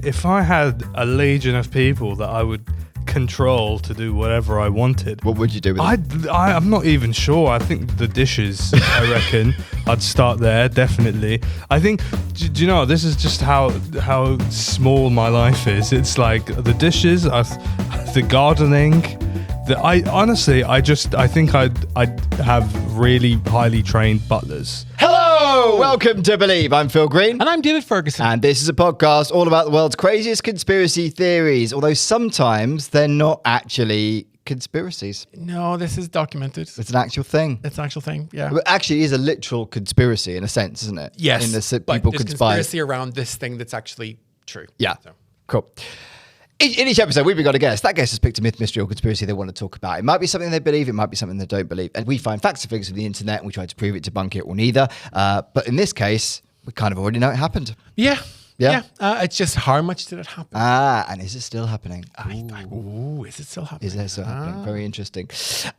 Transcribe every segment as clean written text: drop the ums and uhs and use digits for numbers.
If I had a legion of people that I would control to do whatever I wanted, What would you do with it? I'm not even sure. I think the dishes, I reckon. I'd start there, definitely. I think, do you know, this is just how small my life is. It's like the dishes, the gardening. I think I'd have really highly trained butlers. Hello! Welcome to Believe. I'm Phil Green. And I'm David Ferguson. And this is a podcast all about the world's craziest conspiracy theories, although sometimes they're not actually conspiracies. No, this is documented. It's an actual thing. It's an actual thing, yeah. It actually is a literal conspiracy in a sense, isn't it? Yes, in the but people there's conspire. conspiracy around this thing that's actually true. Yeah, So. cool. In each episode, we've got a guest. That guest has picked a myth, mystery, or conspiracy they want to talk about. It might be something they believe, it might be something they don't believe. And we find facts and figures from the internet, and we try to prove it, debunk it, or neither. But in this case, we kind of already know it happened. Yeah. Yeah. It's just how much did it happen? And is it still happening? Ooh, is it still happening? Is it still happening? Very interesting.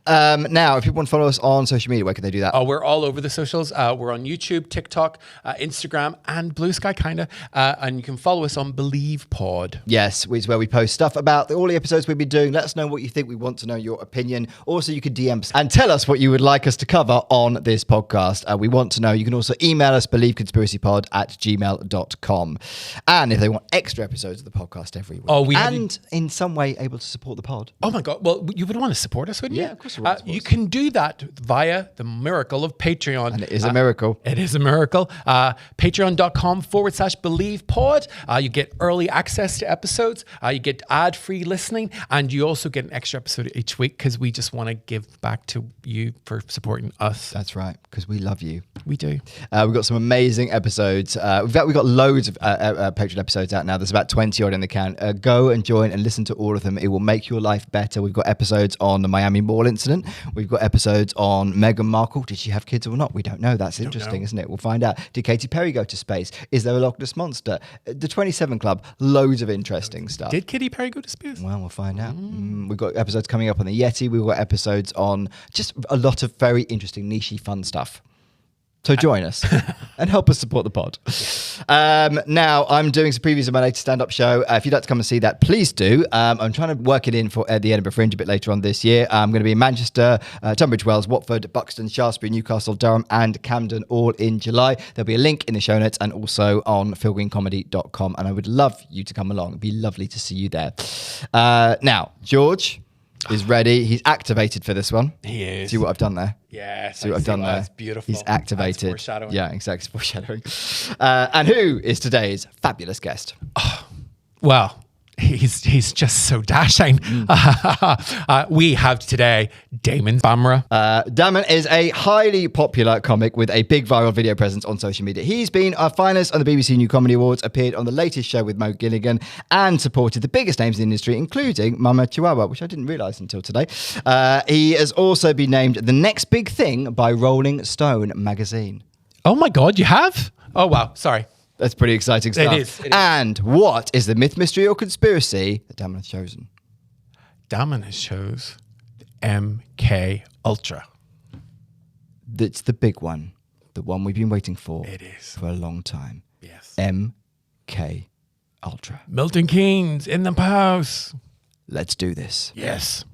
Now, if people want to follow us on social media, where can they do that? Oh, we're all over the socials. We're on YouTube, TikTok, Instagram, and Blue Sky, kinda. And you can follow us on Believe Pod. Yes, which is where we post stuff about all the episodes we've been doing. Let us know what you think. We want to know your opinion. Also, you can DM us and tell us what you would like us to cover on this podcast. We want to know. You can also email us, believeconspiracypod@gmail.com. And if they want extra episodes of the podcast every week, and in some way able to support the pod. Oh my God. Well, you would want to support us, wouldn't you? Yeah, of course you would. You can do that via the miracle of Patreon. And it is a miracle. It is a miracle. Patreon.com/BelievePod. You get early access to episodes. You get ad-free listening. And you also get an extra episode each week because we just want to give back to you for supporting us. That's right, because we love you. We do. We've got some amazing episodes. We've got loads of Patreon episodes out now. There's about 20 odd in the can. Go and join and listen to all of them. It will make your life better. We've got episodes on the Miami Mall incident. We've got episodes on Meghan Markle. Did she have kids or not? We don't know. That's interesting, isn't it? We'll find out. Did Katy Perry go to space? Is there a Loch Ness Monster? The 27 Club. Loads of interesting stuff. Did Katy Perry go to space? Well, we'll find out. We've got episodes coming up on the Yeti. We've got episodes on just a lot of very interesting, niche-y, fun stuff. So join us and help us support the pod. Now, I'm doing some previews of my latest stand-up show. If you'd like to come and see that, please do. I'm trying to work it in for the Edinburgh Fringe a bit later on this year. I'm going to be in Manchester, Tunbridge Wells, Watford, Buxton, Shaftesbury, Newcastle, Durham, and Camden, all in July. There'll be a link in the show notes and also on philgreencomedy.com. And I would love you to come along. It'd be lovely to see you there. Now, George is ready. He's activated for this one. He is. See what I've done there? Yes. See what I've done there? That's beautiful. He's activated. That's foreshadowing. Yeah, exactly. Foreshadowing. And who is today's fabulous guest? Well, he's just so dashing. We have today Daman Bamrah. Daman is a highly popular comic with a big viral video presence on social media. He's been a finalist on the BBC New Comedy Awards, appeared on the latest show with Mo Gilligan, and supported the biggest names in the industry, including Mama Chihuahua, which I didn't realise until today. He has also been named the next big thing by Rolling Stone magazine. Oh my God, you have? Oh wow, sorry. That's pretty exciting stuff. It is. And what is the myth, mystery, or conspiracy that Daman has chosen? Daman has chose MK Ultra. That's the big one. The one we've been waiting for. It is. For a long time. Yes. MK Ultra. Milton Keynes in the house. Let's do this. Yes.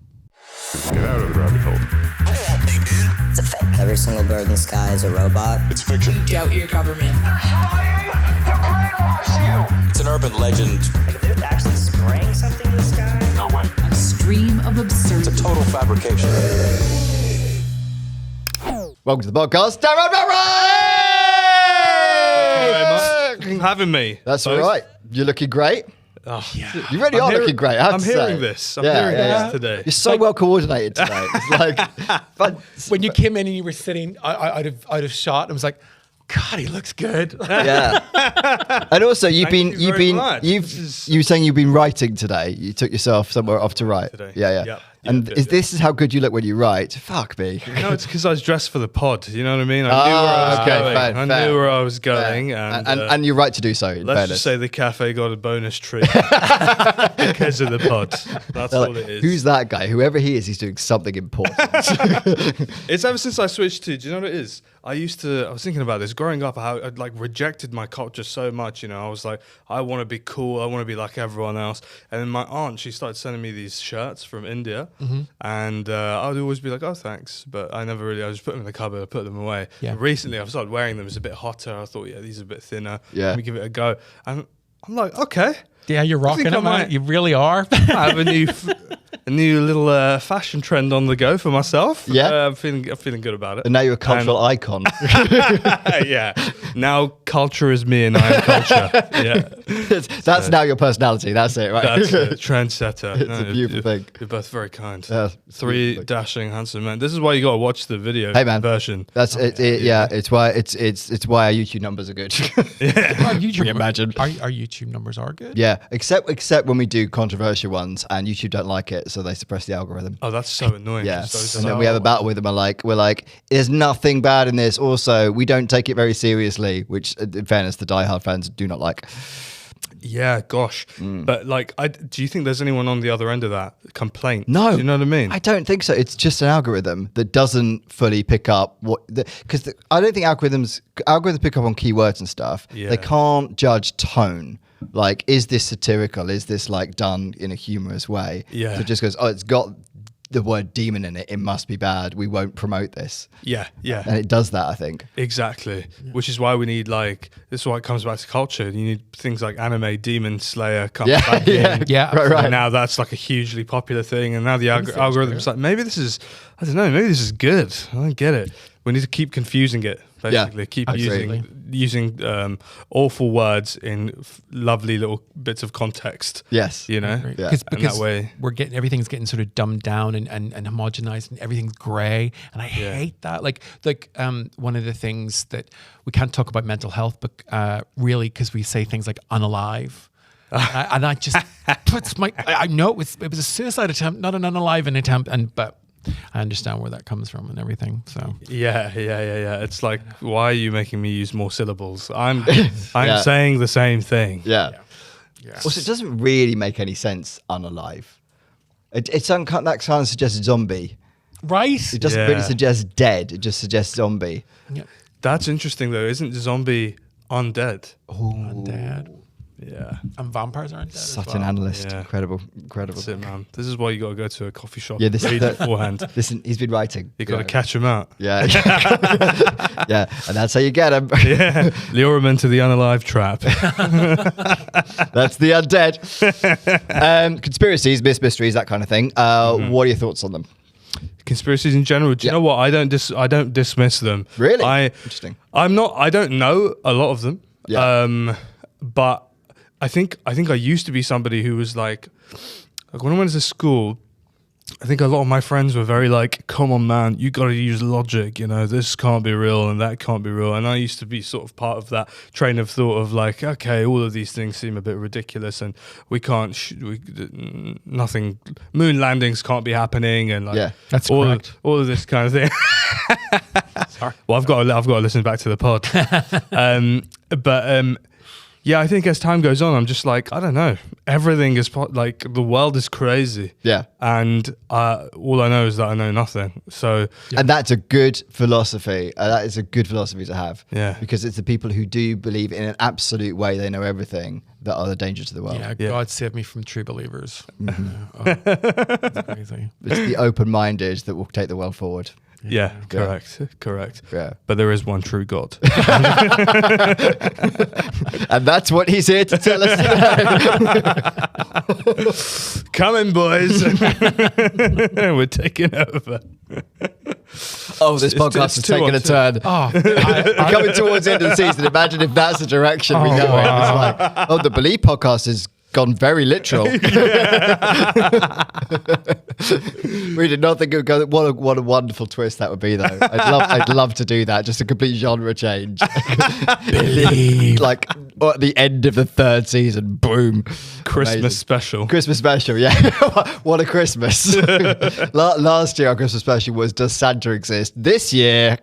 Get out of the rabbit hole. It's a fake. Every single bird in the sky is a robot. It's fiction. Doubt your government. It's an urban legend. They're actually spraying something in the sky? No way. A stream of absurdity. It's a total fabrication. Welcome to the podcast, Daman Bamrah! Thank you very much for having me. That's all right. You're looking great. Oh, You really are looking great. I'm hearing this. I'm hearing this today. You're so well coordinated today. It's like, When you came in and you were sitting out of shot, I was like, God, he looks good. yeah. And also, you were saying you've been writing today. You took yourself somewhere off to write. Today. Yeah. Yep. And Yep. this is how good you look when you write. Fuck me. No, it's because I was dressed for the pod. You know what I mean? I knew where I was going. I knew where I was going. And you're right to do so. In let's fairness. just say the cafe got a bonus treat because of the pod. That's all it is. Who's that guy? Whoever he is, he's doing something important. It's ever since I switched to. Do you know what it is? was thinking about this growing up, how I'd like rejected my culture so much, you know. I was like, I want to be cool, I want to be like everyone else. And then my aunt, she started sending me these shirts from India, and I'd always be like, oh, thanks. But I never really, I just put them in the cupboard, I put them away. Yeah. And recently I've started wearing them, it's a bit hotter. I thought, yeah, these are a bit thinner. Yeah. Let me give it a go. And I'm like, okay. Yeah, you're rocking think it, I man. might- You really are. I have a new little fashion trend on the go for myself. Yeah. I'm feeling good about it. And now you're a cultural icon. Yeah. Now culture is me and I am culture. Yeah. That's now your personality. That's it, right? That's a trendsetter. It's a beautiful thing. You're both very kind. Yeah, Three beautiful. dashing, handsome men. This is why you got to watch the video Hey man, version. That's it. It's why our YouTube numbers are good. Our YouTube, imagine? Our YouTube numbers are good. Yeah, except when we do controversial ones and YouTube don't like it, so they suppress the algorithm. Oh, that's so annoying. Yeah, 'cause those and are then we have a battle with them. We're like, there's nothing bad in this. Also, we don't take it very seriously, which, in fairness, the diehard fans do not like. Yeah, gosh. Mm. But like, do you think there's anyone on the other end of that complaint? No, Do you know what I mean? I don't think so. It's just an algorithm that doesn't fully pick up because I don't think algorithms pick up on keywords and stuff. Yeah. They can't judge tone. Like, is this satirical? Is this like done in a humorous way? Yeah. So it just goes, oh, it's got the word demon in it. It must be bad. We won't promote this. yeah. And it does that, I think. Exactly. Which is why we need this is why it comes back to culture. You need things like anime, Demon Slayer comes Yeah, back yeah. in. Yeah, Right. And now that's like a hugely popular thing. And now the algorithm's like, maybe this is, I don't know, maybe this is good. I don't get it. We need to keep confusing it, basically. Yeah, Keep absolutely. using awful words in lovely little bits of context. Yes. You know? Yeah. Because that way- everything's getting sort of dumbed down and homogenized and everything's gray. And I hate that. Like one of the things that we can't talk about mental health, but really because we say things like unalive. And I just puts I know it was a suicide attempt, not an unalive attempt, but I understand where that comes from and everything. So Yeah. It's like, why are you making me use more syllables? I'm Yeah. saying the same thing. Yeah. yeah. Also, it doesn't really make any sense, unalive. That kind of suggests zombie. right. It doesn't Yeah. really suggest dead. It just suggests zombie. Yeah. That's interesting though. Isn't zombie undead? Undead. Yeah. And vampires aren't dead. Such as an well. analyst. Yeah. Incredible. That's it, man. This is why you got to go to a coffee shop. Yeah, this is read the- beforehand. Listen, he's been writing. You got to catch them out. Yeah. Yeah. And that's how you get him. Yeah, lure them into the unalive trap. That's the undead. Conspiracies, mysteries, that kind of thing. What are your thoughts on them? Conspiracies in general. Do you know what? I don't dismiss them. Really? Interesting. Interesting. I don't know a lot of them. Yeah. But I think I used to be somebody who was like when I went to school, I think a lot of my friends were very like, come on, man, you got to use logic. You know, this can't be real and that can't be real. And I used to be sort of part of that train of thought of like, okay, all of these things seem a bit ridiculous and we can't, nothing, moon landings can't be happening. And like, Yeah, that's all correct. all of this kind of thing. Sorry. Well, I've got to listen back to the pod. Yeah, I think as time goes on, I'm just like, I don't know. Everything is like the world is crazy. Yeah. And all I know is that I know nothing. So And that's a good philosophy. That is a good philosophy to have. Yeah. Because it's the people who do believe in an absolute way they know everything that are the danger to the world. Yeah, Yeah. God save me from true believers. That's crazy. It's the open-minded that will take the world forward. yeah, correct. Yeah. But there is one true God. And that's what he's here to tell us today. Come in, boys. We're taking over. Oh, this podcast it's is two taking on a two. turn. Oh, We're coming towards the end of the season. Imagine if that's the direction we go in. It's like, the Believe podcast has gone very literal. We did not think it would go. What a wonderful twist that would be, though. I'd love to do that. Just a complete genre change. believe. Like at the end of the third season, boom, Christmas Amazing. special. Christmas special, yeah. What a Christmas. Last year our Christmas special was Does Santa Exist? This year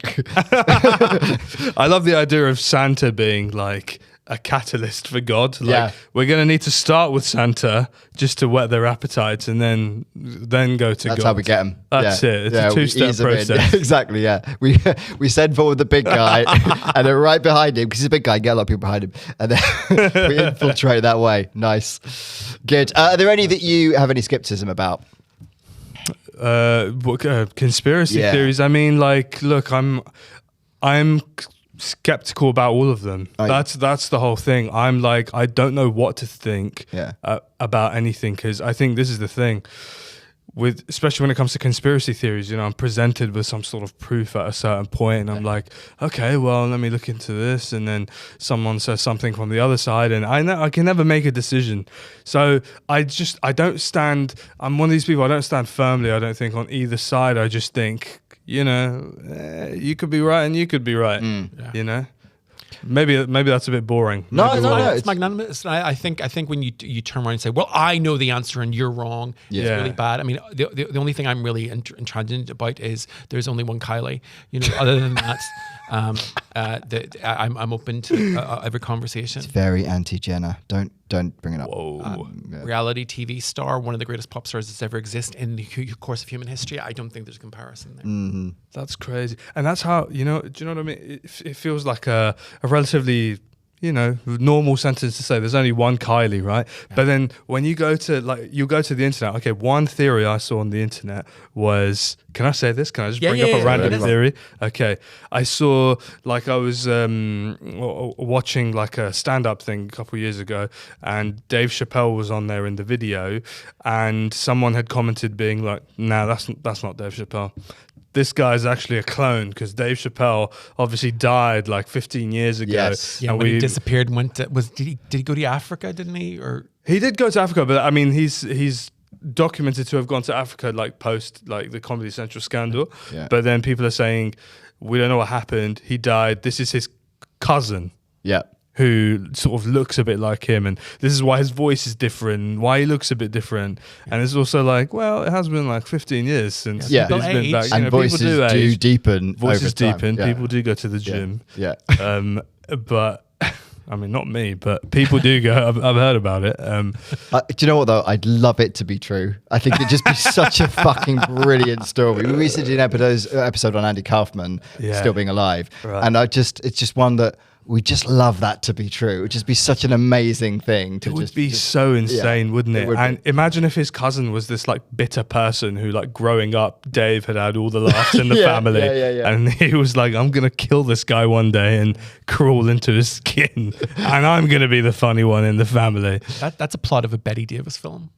I love the idea of Santa being like a catalyst for God. Like Yeah. we're going to need to start with Santa just to whet their appetites, and then go to God. That's how we get them. That's it. It's a we two-step ease 'em in. process. Exactly. Yeah. We send forward the big guy, and then right behind him, because he's a big guy, get a lot of people behind him, and then we infiltrate that way. Nice. Good. Are there any that you have any skepticism about? Conspiracy theories. I mean, like, look, I'm skeptical about all of them. Oh, yeah. That's the whole thing. I'm like, I don't know what to think about anything, because I think this is the thing with, especially when it comes to conspiracy theories, you know, I'm presented with some sort of proof at a certain point, and I'm like, okay, well, let me look into this, and then someone says something from the other side, and I know I can never make a decision. So I don't stand. I'm one of these people. I don't stand firmly, I don't think, on either side. I just think, you know, you could be right and you could be right. You know, maybe that's a bit boring. No, It's magnanimous. I think when you turn around and say, "Well, I know the answer and you're wrong," it's really bad. I mean, the only thing I'm really intransigent about is there's only one Kylie. You know, other than that, I'm open to every conversation. It's very anti-Jenna. Don't bring it up. Whoa. Reality TV star, one of the greatest pop stars that's ever existed in the course of human history. I don't think there's a comparison there. That's crazy. And that's how, you know, do you know what I mean? It feels like a relatively, you know, normal sentence to say there's only one Kylie, right? Yeah. But then when you go to the internet, okay, one theory I saw on the internet was, can I say this? Can I just bring up a random theory? Okay. I saw, like, I was watching like a stand-up thing a couple of years ago, and Dave Chapelle was on there in the video, and someone had commented being like, nah, that's not Dave Chapelle. This guy's actually a clone, because Dave Chapelle obviously died like 15 years ago. Yes. Yeah, and when he disappeared and went to, did he go to Africa, didn't he? Or he did go to Africa, but I mean he's documented to have gone to Africa like post like the Comedy Central scandal. Yeah. But then people are saying, we don't know what happened. He died. This is his cousin. Yeah. Who sort of looks a bit like him, and this is why his voice is different, why he looks a bit different. And it's also like, well, it has been like 15 years since he's been back. And voices do deepen. Voices deepen. Yeah. People do go to the gym. Yeah. But I mean, not me, but people do go. I've heard about it. Do you know what though? I'd love it to be true. I think it'd just be such a fucking brilliant story. We recently did an episode on Andy Kaufman still being alive, and it's just one that we just love that to be true. It would just be such an amazing thing to It would be so insane, wouldn't it? And imagine if his cousin was this like bitter person who, like, growing up, Dave had all the laughs in the family. And he was like, I'm going to kill this guy one day and crawl into his skin. And I'm going to be the funny one in the family. That's a plot of a Betty Davis film.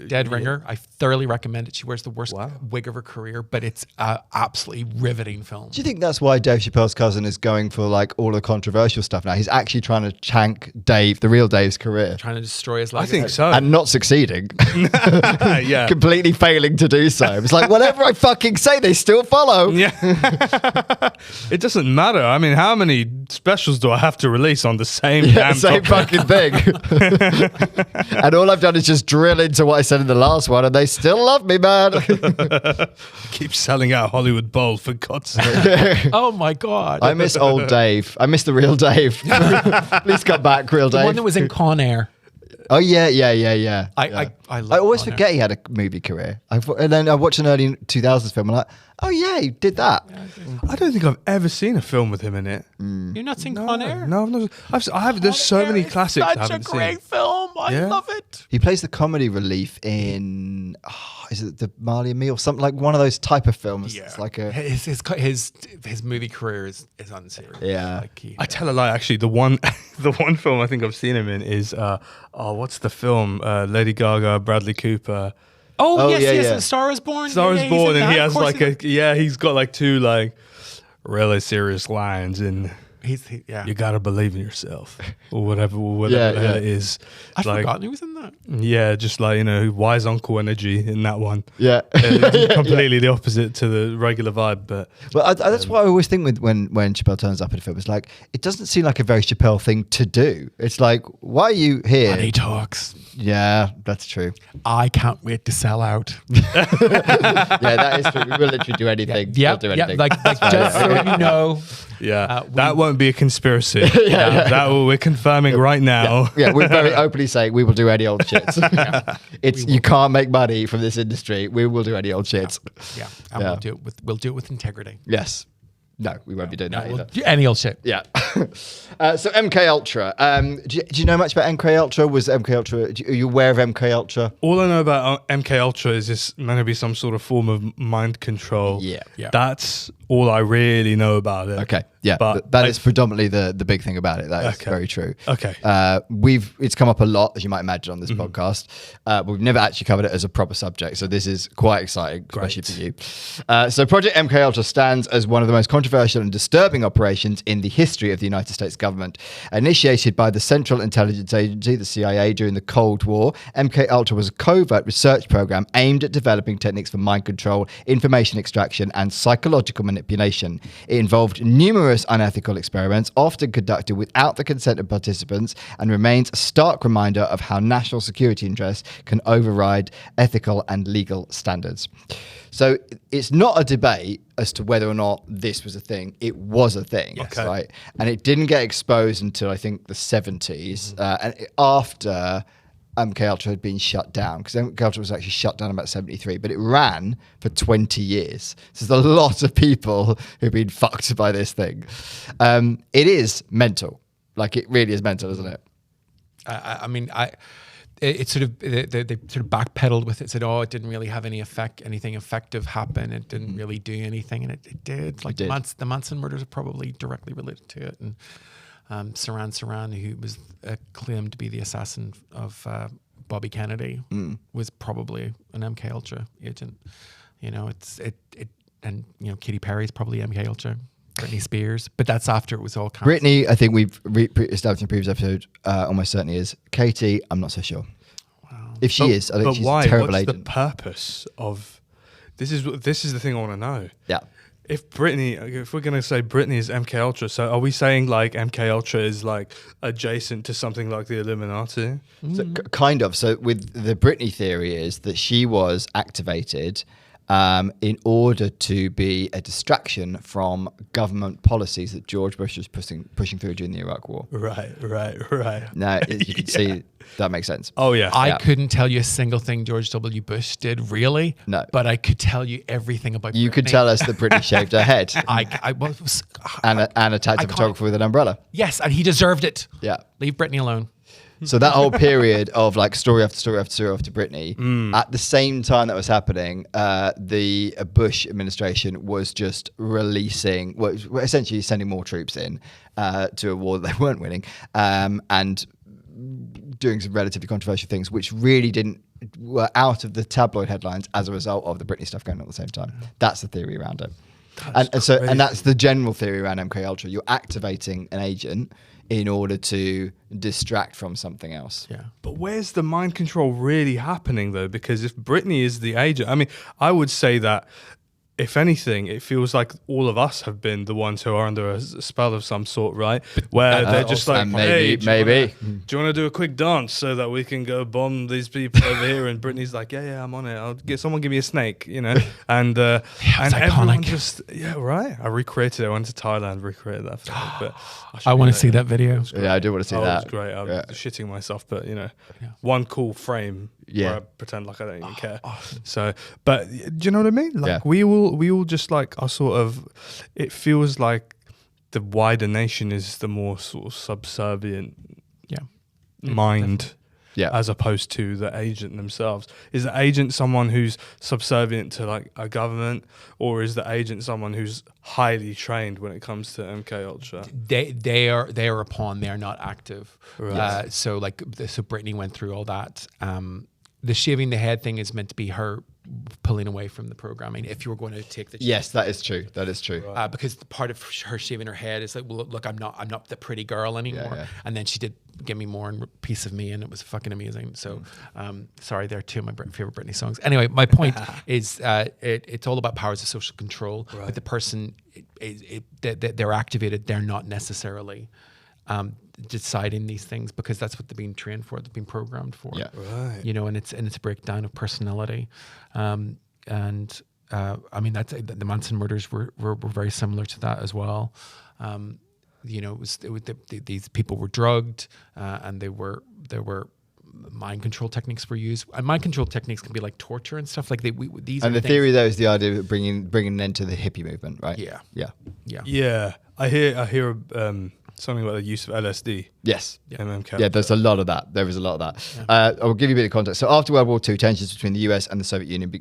Dead Ringer. I thoroughly recommend it. She wears the worst wig of her career, but it's an absolutely riveting film. Do you think that's why Dave Chappelle's cousin is going for like all the controversial stuff now? He's actually trying to tank Dave, the real Dave's career. Trying to destroy his legacy. I think so. And not succeeding. Yeah. Completely failing to do so. It's like, whatever I fucking say, they still follow. Yeah. It doesn't matter. I mean, how many specials do I have to release on the same damn same topic? fucking thing. And all I've done is just drill into what I said in the last one, and they still love me, man. Keep selling out Hollywood Bowl, for God's sake. Oh my God. I miss old Dave. I miss the real Dave. Please come back, real Dave. The one that was in Con Air. Oh yeah. I I always Con Air. forget he had a movie career. And then I watched an early 2000s film, and I'm like, oh yeah, he did that. I don't think I've ever seen a film with him in it. You're not seeing Con Air? No, I've not. I have. There's so many classics I Such a haven't great seen. film. I love it. He plays the comedy relief in, is it the Marley and Me or something, like one of those type of films? It's like a his movie career is unserious. Yeah. Like I tell a lie. Actually, the one film I think I've seen him in is what's the film? Lady Gaga, Bradley Cooper. Oh yes, yeah. Star is Born. Star is Born, and he has like a. he's got like two like really serious lines, and you gotta believe in yourself or whatever the hell it is. I'd like, forgotten he was in that. Yeah, just like, you know, wise uncle energy in that one. Yeah. Completely the opposite to the regular vibe. But that's what I always think with when Chappelle turns up in a film. It's like, it doesn't seem like a very Chappelle thing to do. It's like, why are you here? Money talks. Yeah, that's true. I can't wait to sell out. Yeah, that is true. We will literally do anything. Yeah, We'll do anything. like just so you know, That won't be a conspiracy. We're confirming right now. Yeah, we're very openly saying we will do any old shit. You can't make money from this industry. We will do any old shit. Yeah, and we'll do it with integrity. Yes. No, we won't be doing that either. Any old shit. Yeah. So MK Ultra. Do you know much about MK Ultra? Was MK Ultra? Are you aware of MK Ultra? All I know about MK Ultra is it's meant to be some sort of form of mind control. Yeah. That's all I really know about it. Okay. Yeah, but that is predominantly the big thing about it. That is very true. Okay. It's come up a lot, as you might imagine, on this podcast. But we've never actually covered it as a proper subject, so this is quite exciting, especially for you. So Project MK Ultra stands as one of the most controversial and disturbing operations in the history of the United States government. Initiated by the Central Intelligence Agency, the CIA, during the Cold War, MK Ultra was a covert research program aimed at developing techniques for mind control, information extraction, and psychological manipulation. It involved numerous unethical experiments, often conducted without the consent of participants, and remains a stark reminder of how national security interests can override ethical and legal standards. So it's not a debate as to whether or not this was a thing. It was a thing, right? And it didn't get exposed until I think the 70s, and after MK Ultra had been shut down, because MK Ultra was actually shut down about 73, but it ran for 20 years. So there's a lot of people who've been fucked by this thing. It is mental. Like, it really is mental, isn't it? It sort of they sort of backpedaled with it, said, "Oh, it didn't really have anything effective happen. It didn't really do anything," and it did. Like the Manson murders are probably directly related to it, and Saran, who was claimed to be the assassin of Bobby Kennedy, was probably an MK Ultra agent. You know, and you know, Katy Perry's probably MK Ultra. Britney Spears, but that's after it was all cancelled. Britney, I think we've established in a previous episode, almost certainly is. Katie, I'm not so sure. Wow. If she is, I think she's a terrible agent. What's the purpose of this? Is the thing I want to know. Yeah. If we're going to say Britney is MK Ultra, so are we saying like MK Ultra is like adjacent to something like the Illuminati? So, kind of. So with the Britney theory is that she was activated in order to be a distraction from government policies that George Bush was pushing through during the Iraq War. Right. Now, as you can see, that makes sense. Oh, yeah. I couldn't tell you a single thing George W. Bush did, really. No. But I could tell you everything about You Britney. could tell us that Britney shaved her head and attacked a photographer with an umbrella. Yes, and he deserved it. Yeah. Leave Britney alone. So that whole period of like story after story after story after Britney, at the same time that was happening, the Bush administration was just releasing, essentially sending more troops in to a war that they weren't winning, and doing some relatively controversial things, which really were out of the tabloid headlines as a result of the Britney stuff going on at the same time. That's the theory around it. And that's the general theory around MK Ultra. You're activating an agent in order to distract from something else. Yeah. But where's the mind control really happening, though? Because if Britney is the agent, I mean, I would say that, if anything, it feels like all of us have been the ones who are under a spell of some sort, right? Where they're just like, hey, do you want to do a quick dance so that we can go bomb these people over here? And Britney's like, yeah, I'm on it. I'll get someone give me a snake, you know? And everyone just, right. I recreated it. I went to Thailand, recreated that. But I want to see that video. Yeah, I do want to see that. It was great. I was shitting myself, but you know, one cool frame. Yeah. Where I pretend like I don't even care. So, but do you know what I mean? Like we all just like are sort of, it feels like the wider nation is the more sort of subservient mind. Yeah. As opposed to the agent themselves. Is the agent someone who's subservient to like a government, or is the agent someone who's highly trained when it comes to MK Ultra? They are a pawn. They are not active. Right. So Britney went through all that. The shaving the head thing is meant to be her pulling away from the programming. If you were going to take the yes, that is true. That is true. Because the part of her shaving her head is like, well, look, I'm not the pretty girl anymore. Yeah. And then she did Give Me More and Piece of Me, and it was fucking amazing. So, sorry, they're two of my favorite Britney songs. Anyway, my point is, it's all about powers of social control. Right. But the person, they're activated. They're not necessarily deciding these things, because that's what they've been trained for. They've been programmed for. Yeah. Right. You know, and it's a breakdown of personality, and I mean, that's the Manson murders were very similar to that as well. You know, these people were drugged, and there were mind control techniques were used. And mind control techniques can be like torture and stuff. Like these. And are the things- theory, though, is the idea of bringing an end to the hippie movement, right? Yeah. Yeah. Yeah, I hear something about the use of LSD. Yes. MK. Yeah, there's a lot of that. There is a lot of that. I'll give you a bit of context. So after World War II, tensions between the US and the Soviet Union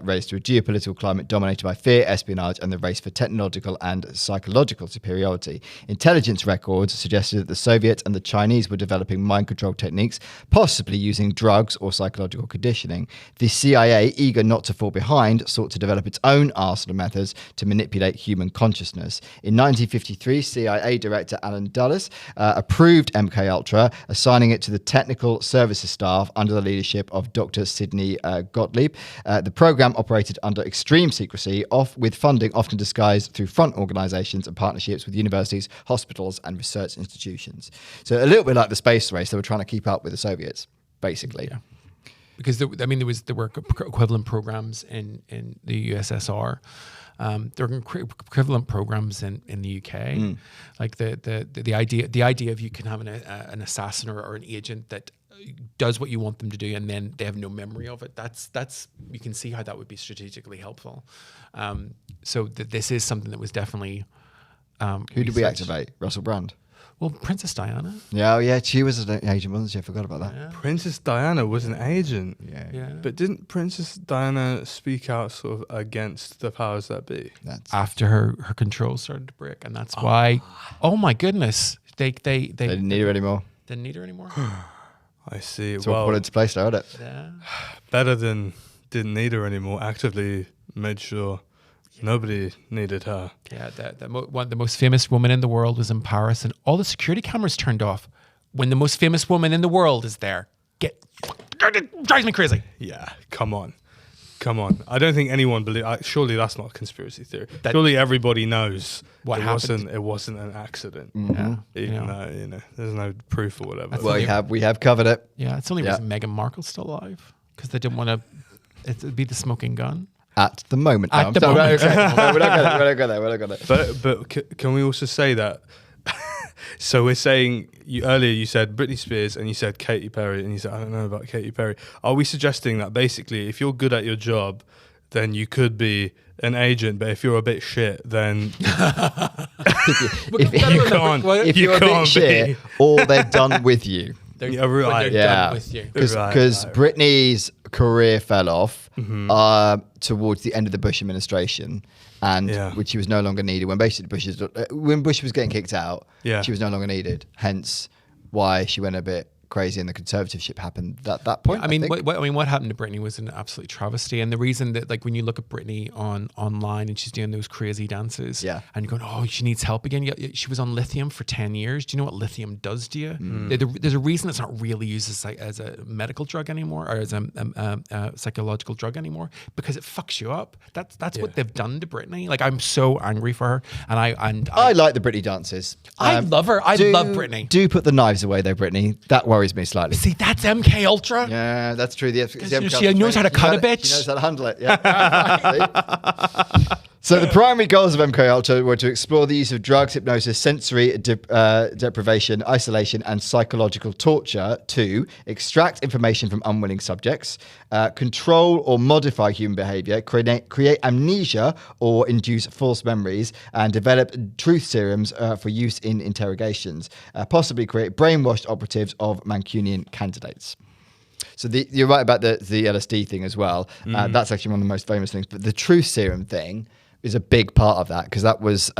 raised to a geopolitical climate dominated by fear, espionage, and the race for technological and psychological superiority. Intelligence records suggested that the Soviets and the Chinese were developing mind control techniques, possibly using drugs or psychological conditioning. The CIA, eager not to fall behind, sought to develop its own arsenal of methods to manipulate human consciousness. In 1953, CIA Director Alan Dulles approved MKUltra, assigning it to the technical services staff under the leadership of Dr. Sidney Gottlieb. The program operated under extreme secrecy, with funding often disguised through front organizations and partnerships with universities, hospitals, and research institutions. So a little bit like the space race, they were trying to keep up with the Soviets, basically. Yeah. Because there were equivalent programs in the USSR. There are equivalent programs in the UK. Like the idea of you can have an assassin or an agent that does what you want them to do, and then they have no memory of it. That's you can see how that would be strategically helpful. So this is something that was definitely. Who did we activate? Russell Brand. Well, Princess Diana. Yeah, she was an agent, wasn't she? I forgot about that. Yeah. Princess Diana was an agent. Yeah. But didn't Princess Diana speak out sort of against the powers that be? That's After her control started to break, and that's why. Oh my goodness, they didn't need her anymore. didn't need her anymore. I see. So well, put into place there, isn't it? Yeah. Better than didn't need her anymore. Actively made sure nobody needed her. Yeah, the most famous woman in the world was in Paris, and all the security cameras turned off when the most famous woman in the world is there. It drives me crazy. Yeah, come on. I don't think anyone surely that's not a conspiracy theory. That- Surely everybody knows What happened. It wasn't an accident. Yeah. Even though there's no proof or whatever. Well, we have covered it. Yeah, it's the only reason Meghan Markle's still alive, because they didn't want to. It'd be the smoking gun. At the moment. At the moment. We're not going there. But can we also say that? So we're saying earlier you said Britney Spears and you said Katy Perry and you said I don't know about Katy Perry. Are we suggesting that basically if you're good at your job, then you could be an agent, but if you're a bit shit, then if you're a bit shit, or they're done with you. They're right. done with you. Because Britney's career fell off towards the end of the Bush administration, and which she was no longer needed when Bush was getting kicked out. She was no longer needed. Hence, why she went a bit crazy and the conservatorship happened at that point. I mean, what happened to Britney was an absolute travesty, and the reason that, like, when you look at Britney online and she's doing those crazy dances, and you're going, oh, she needs help again. She was on lithium for 10 years. Do you know what lithium does to you? There's a reason it's not really used as a medical drug anymore, or as a psychological drug anymore, because it fucks you up. That's what they've done to Britney. Like, I'm so angry for her, and I like the Britney dances. I love her. I love Britney. Do put the knives away though, Britney. That worries me slightly. See, that's MK Ultra. Yeah, that's true. She knows how to cut a bitch. She knows how to handle it. Yeah. So the primary goals of MK Ultra were to explore the use of drugs, hypnosis, sensory deprivation, isolation, and psychological torture. To extract information from unwilling subjects, control or modify human behavior, create amnesia or induce false memories, and develop truth serums for use in interrogations. Possibly create brainwashed operatives of Mancunian candidates. So you're right about the LSD thing as well. That's actually one of the most famous things. But the truth serum thing is a big part of that, because that was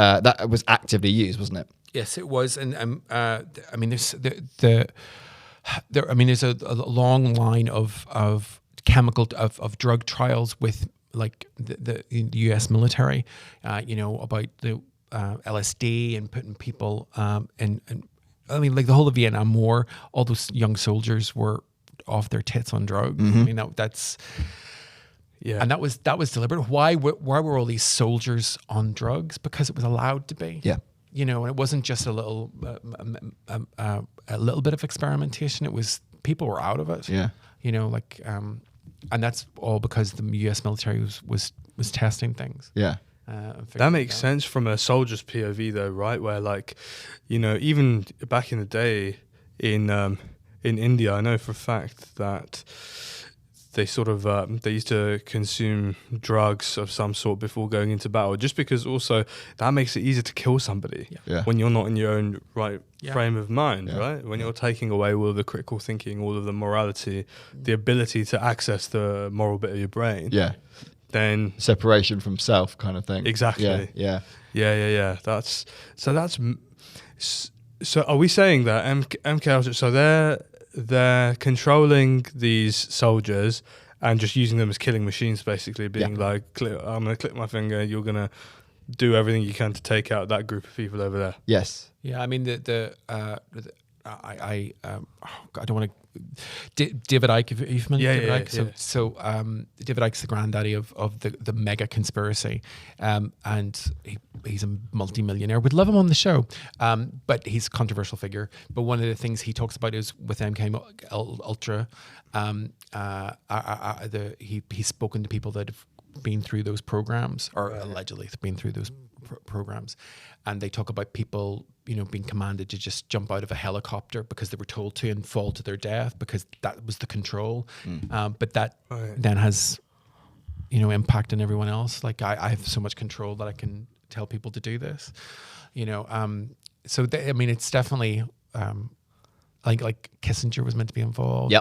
actively used, wasn't it? Yes, it was, and I mean, there's a long line of chemical of drug trials with, like, the U.S. military, about the LSD and putting people and I mean, like, the whole of Vietnam War, all those young soldiers were off their tits on drugs. I mean, that's. Yeah, and that was deliberate. Why were all these soldiers on drugs? Because it was allowed to be. Yeah, and it wasn't just a little bit of experimentation. It was, people were out of it. Yeah, and that's all because the U.S. military was was testing things. Yeah. And That figuring makes it out. sense from a soldier's POV, though, right? Where, like, you know, even back in the day in India, I know for a fact that they sort of they used to consume drugs of some sort before going into battle, just because also that makes it easier to kill somebody Yeah. when you're not in your own right Yeah. frame of mind, Yeah. right? When you're taking away all of the critical thinking, all of the morality, the ability to access the moral bit of your brain, Yeah. then Separation from self kind of thing. Exactly. Yeah. yeah. So are we saying that MK Ultra? So they're controlling these soldiers and just using them as killing machines, basically, being like, I'm gonna click my finger, you're gonna do everything you can to take out that group of people over there. Yes. Yeah, I mean I don't want to. David Icke, if you've mentioned David Icke. yeah. So David Icke's the granddaddy of the mega conspiracy, and he's a multi-millionaire. We'd love him on the show, but he's a controversial figure. But one of the things he talks about is with MK Ultra, he's spoken to people that have been through those programs, or allegedly have been through those programs, and they talk about people, you know, being commanded to just jump out of a helicopter because they were told to and fall to their death because that was the control. But that then has, you know, impact on everyone else. Like I have so much control that I can tell people to do this, you know. So I mean, it's definitely like Kissinger was meant to be involved.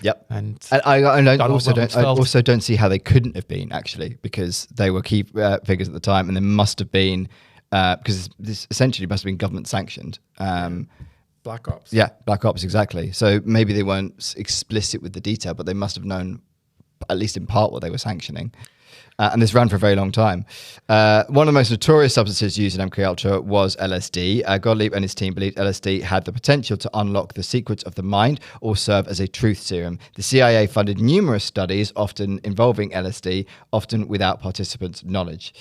Yep. And I Donald I Rumsfeld. also don't see how they couldn't have been, actually, because they were key figures at the time, and they must have been, because this essentially must have been government sanctioned. Black Ops. Yeah, Black Ops, exactly. So maybe they weren't explicit with the detail, but they must have known, at least in part, what they were sanctioning. And this ran for a very long time. One of the most notorious substances used in MKUltra was LSD. Gottlieb and his team believed LSD had the potential to unlock the secrets of the mind or serve as a truth serum. The CIA funded numerous studies, often involving LSD, often without participants' knowledge.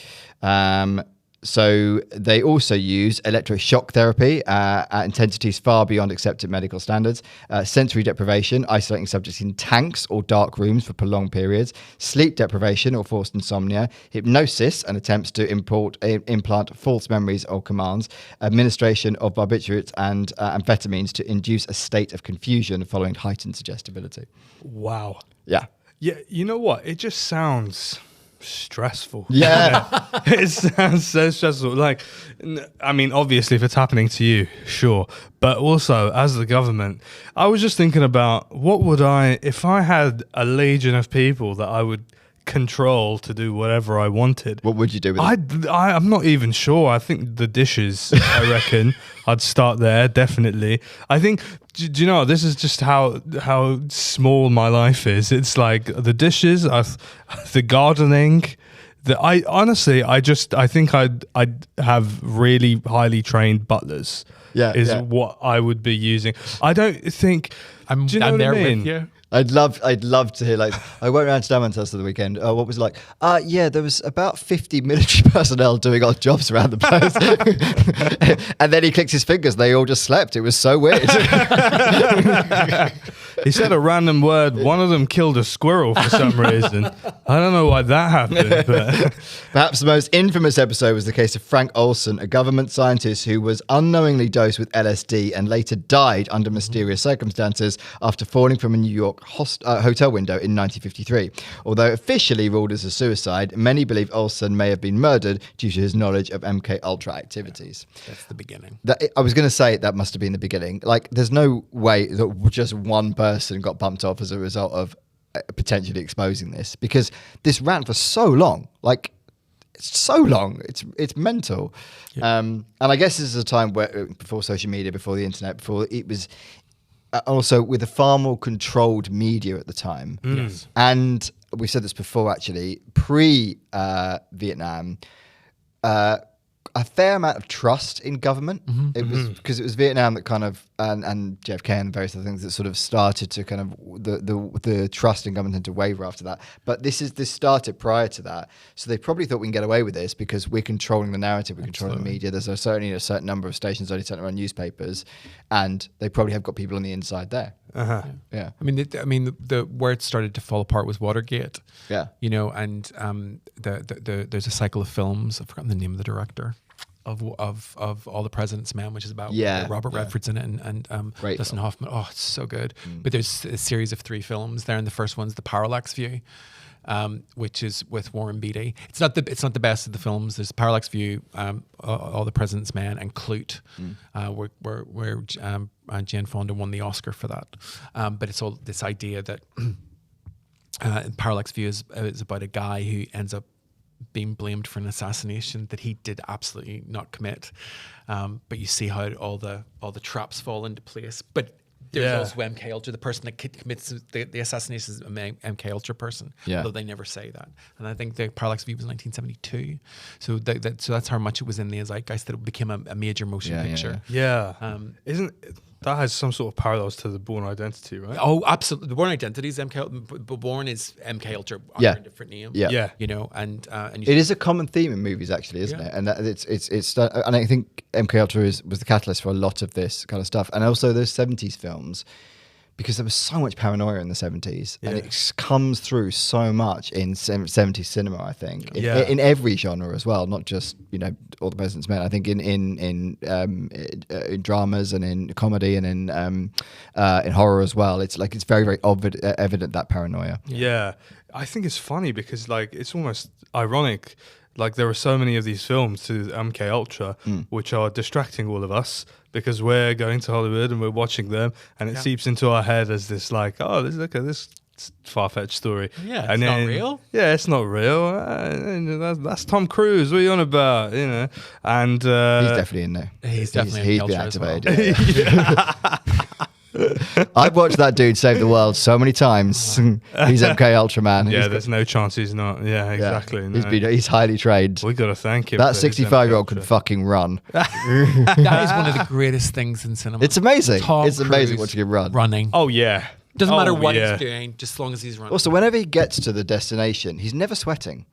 So they also use electroshock therapy at intensities far beyond accepted medical standards, sensory deprivation, isolating subjects in tanks or dark rooms for prolonged periods, sleep deprivation or forced insomnia, hypnosis and attempts to implant false memories or commands, administration of barbiturates and amphetamines to induce a state of confusion following heightened suggestibility. Wow. Yeah. Yeah, you know what? It just sounds stressful. Yeah. It sounds so stressful. Like, I mean, obviously, if it's happening to you, sure. But also, as the government, I was just thinking about what would if I had a legion of people that I would control to do whatever I wanted. What would you do with it? I'm not even sure. I think the dishes, I reckon. I'd start there, definitely. I think, do you know, this is just how small my life is. It's like the dishes, the gardening. I think I'd have really highly trained butlers. Is what I would be using. I don't think. I'm do you know what there I mean? with you. I'd love to hear, like, I went around to Daman's house for the weekend. What was it like? Yeah, there was about 50 military personnel doing odd jobs around the place. And then he clicked his fingers. They all just slept. It was so weird. He said a random word. One of them killed a squirrel for some reason. I don't know why that happened. But Perhaps the most infamous episode was the case of Frank Olson, a government scientist who was unknowingly dosed with LSD and later died under mysterious circumstances after falling from a New York hotel window in 1953. Although officially ruled as a suicide, many believe Olson may have been murdered due to his knowledge of MK Ultra activities. That's the beginning. I was going to say that must have been the beginning. Like, there's no way that just one person got bumped off as a result of potentially exposing this, because this ran for so long. Like, so long. It's mental. Yeah. And I guess this is a time where, before social media, before the internet, before it was also with a far more controlled media at the time. Yes. And we said this before, actually, pre-Vietnam, a fair amount of trust in government. It was because it was Vietnam that kind of, and JFK and various other things that sort of started to kind of the trust in government to waver after that. But this started prior to that, so they probably thought we can get away with this because we're controlling the narrative, we're controlling the media. There's certainly a certain number of stations, only a certain number of newspapers, and they probably have got people on the inside there. Yeah. I mean, the where it started to fall apart was Watergate. Yeah. You know, and there's a cycle of films. I've forgotten the name of the director of All the President's Men, which is about Robert Redford's in it and Great Dustin film. Hoffman. Oh, it's so good. But there's a series of 3 films there, and the first one's The Parallax View. Which is with Warren Beatty. It's not the best of the films. There's Parallax View, All the President's Men, and Clute, where Jane Fonda won the Oscar for that. But it's all this idea that Parallax View is about a guy who ends up being blamed for an assassination that he did absolutely not commit. But you see how all the traps fall into place. But there's also MK Ultra, the person that commits the assassination is an MK Ultra person, although they never say that. And I think the Parallax View was 1972, so that's how much it was in the zeitgeist that it became a major motion picture. Isn't that has some sort of parallels to the Bourne Identity, right? Oh, absolutely. The Bourne Identity is MK, but Bourne is MK Ultra under a different name. Yeah. You know, and It is a common theme in movies, actually, isn't it? And that it's and I think MK Ultra was the catalyst for a lot of this kind of stuff, and also those 70s films, because there was so much paranoia in the 70s, and it comes through so much in 70s cinema. I think in every genre as well, not just All the President's Men. I think in dramas and in comedy and in horror as well. It's like it's very very evident that paranoia. Yeah, I think it's funny because like it's almost ironic. Like there are so many of these films to MK Ultra which are distracting all of us because we're going to Hollywood and we're watching them, and it seeps into our head as this like, look at this far-fetched story. Yeah, and it's not real. Yeah, it's not real. That's Tom Cruise. What are you on about? And he's definitely in there. He's definitely been MK Ultra activated. as I've watched that dude save the world so many times. He's MK Ultra, man. There's no chance he's not. Yeah, exactly. No. He's highly trained. We got to thank him. That 65-year-old could fucking run. That is one of the greatest things in cinema. It's amazing. Tom Amazing Cruise watching him run. Running. Oh yeah. Doesn't matter what he's doing, just as long as he's running. Also, whenever he gets to the destination, he's never sweating.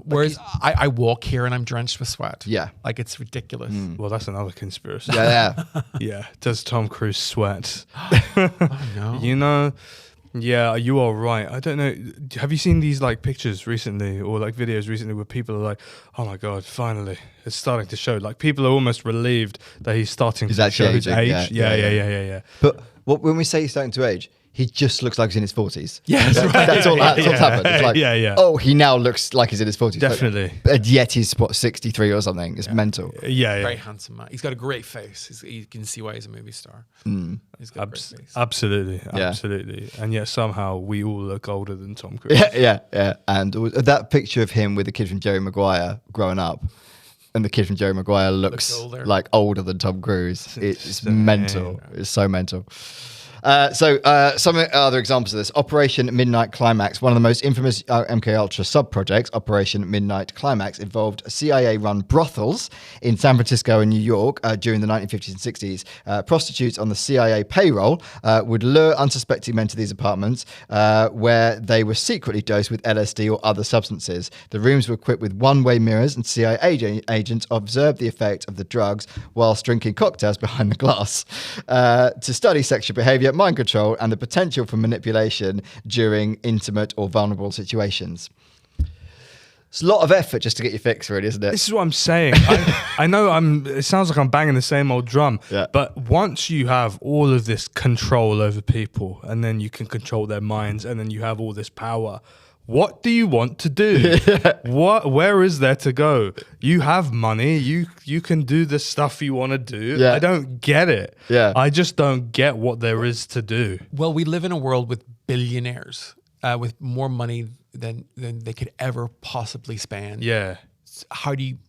Whereas I walk here and I'm drenched with sweat. Yeah. Like it's ridiculous. Well, that's another conspiracy. Yeah. Yeah. Does Tom Cruise sweat? No. Yeah, you are right. I don't know. Have you seen these like pictures recently or like videos recently where people are like, oh my God, finally, it's starting to show. Like people are almost relieved that he's starting to show his age. Yeah. But when we say he's starting to age, he just looks like he's in his 40s. Yeah, that's right. That's all that's what's happened. It's like, oh, he now looks like he's in his 40s. Definitely. But yet he's 63 or something. It's mental. Yeah. Very handsome man. He's got a great face. You can see why he's a movie star. He's got a great face. Absolutely. And yet somehow we all look older than Tom Cruise. Yeah. And that picture of him with the kid from Jerry Maguire growing up, and the kid from Jerry Maguire looks like older than Tom Cruise. It's mental. It's so mental. Some other examples of this. Operation Midnight Climax, one of the most infamous MK Ultra sub-projects, Operation Midnight Climax, involved CIA-run brothels in San Francisco and New York during the 1950s and 60s. Prostitutes on the CIA payroll would lure unsuspecting men to these apartments where they were secretly dosed with LSD or other substances. The rooms were equipped with one-way mirrors, and CIA agents observed the effect of the drugs whilst drinking cocktails behind the glass to study sexual behavior, mind control, and the potential for manipulation during intimate or vulnerable situations. It's a lot of effort just to get your fix, really, isn't it? This is what I'm saying. I know it sounds like I'm banging the same old drum, but once you have all of this control over people, and then you can control their minds, and then you have all this power, what do you want to do? Where is there to go? You have money. You can do the stuff you want to do. Yeah. I don't get it. Yeah. I just don't get what there is to do. Well, we live in a world with billionaires with more money than they could ever possibly spend. Yeah.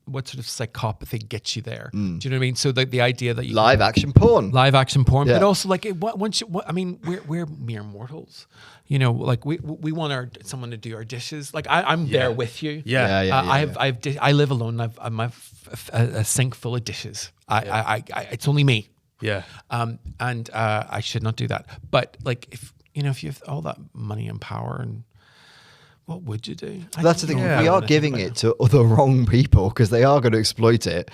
What sort of psychopathy gets you there? Do you know what I mean? So the idea that you Live action porn, but also like we're mere mortals. Like we want someone to do our dishes. Like I'm there with you. I live alone. I'm a sink full of dishes. It's only me. Yeah. And I should not do that. But like if you have all that money and power, and what would you do? That's the thing. We are giving it to the wrong people because they are going to exploit it.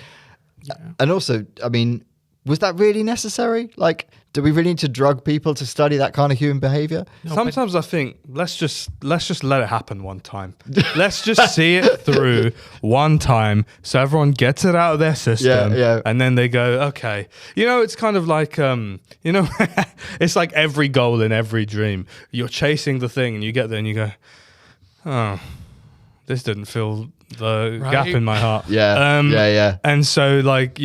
Yeah. And also, I mean, Was that really necessary? Like, do we really need to drug people to study that kind of human behavior? Sometimes I think let's just let it happen one time. Let's just see it through one time, so everyone gets it out of their system, and then they go, okay. It's kind of like it's like every goal in every dream. You're chasing the thing, and you get there, and you go, oh, this didn't fill the gap in my heart. And so like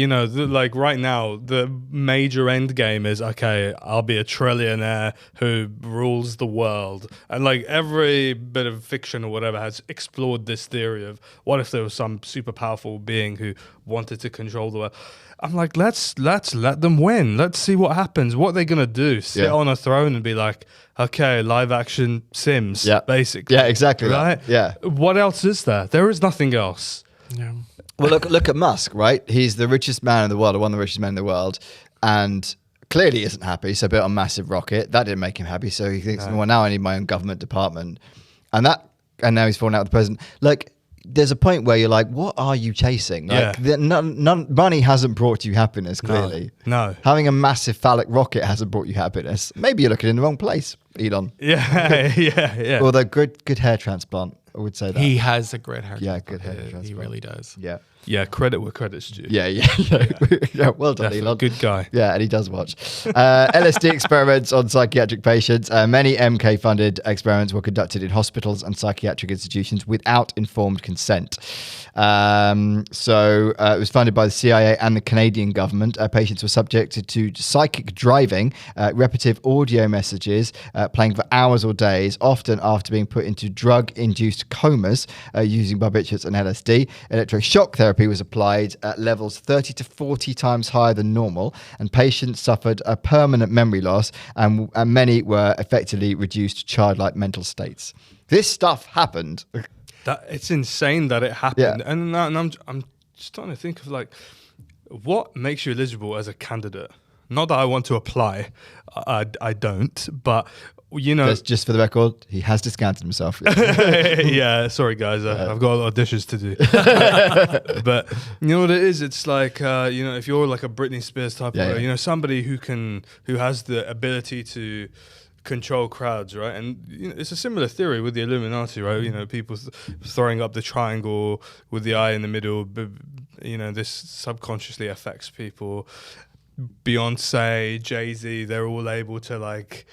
right now the major end game is, okay, I'll be a trillionaire who rules the world, and like every bit of fiction or whatever has explored this theory of what if there was some super powerful being who wanted to control the world. I'm like, let's let them win. Let's see what happens. What are they gonna do? Sit on a throne and be like, okay, live action Sims, basically. Yeah, exactly. Right? Yeah. What else is there? There is nothing else. Yeah. Well, look at Musk, right? He's the richest man in the world, or one of the richest men in the world, and clearly isn't happy. So built a massive rocket. That didn't make him happy. So he thinks, well, now I need my own government department, and now he's falling out with the president. Like, there's a point where you're like, what are you chasing? Like, money hasn't brought you happiness, clearly. No. Having a massive phallic rocket hasn't brought you happiness. Maybe you're looking in the wrong place, Elon. Yeah. Although good hair transplant, I would say that. He has a great hair. Yeah, good hair transplant. He really does. Yeah, credit where credit's due. Yeah. Well done, Definitely. Elon. Good guy. Yeah, and he does watch. LSD experiments on psychiatric patients. Many MK-funded experiments were conducted in hospitals and psychiatric institutions without informed consent. So it was funded by the CIA and the Canadian government. Patients were subjected to psychic driving, repetitive audio messages, playing for hours or days, often after being put into drug-induced comas using barbiturates and LSD. Electroshock therapy was applied at levels 30 to 40 times higher than normal, and patients suffered a permanent memory loss, and many were effectively reduced to childlike mental states. This stuff happened. It's insane that it happened. Yeah. And I'm just trying to think of like, what makes you eligible as a candidate? Not that I want to apply, I don't, but Just for the record, he has discounted himself. Yeah, sorry guys, I've got a lot of dishes to do. But you know what it is? It's like if you're like a Britney Spears type of somebody who has the ability to control crowds, right? And it's a similar theory with the Illuminati, right? People throwing up the triangle with the eye in the middle. This subconsciously affects people. Beyonce, Jay-Z, they're all able to like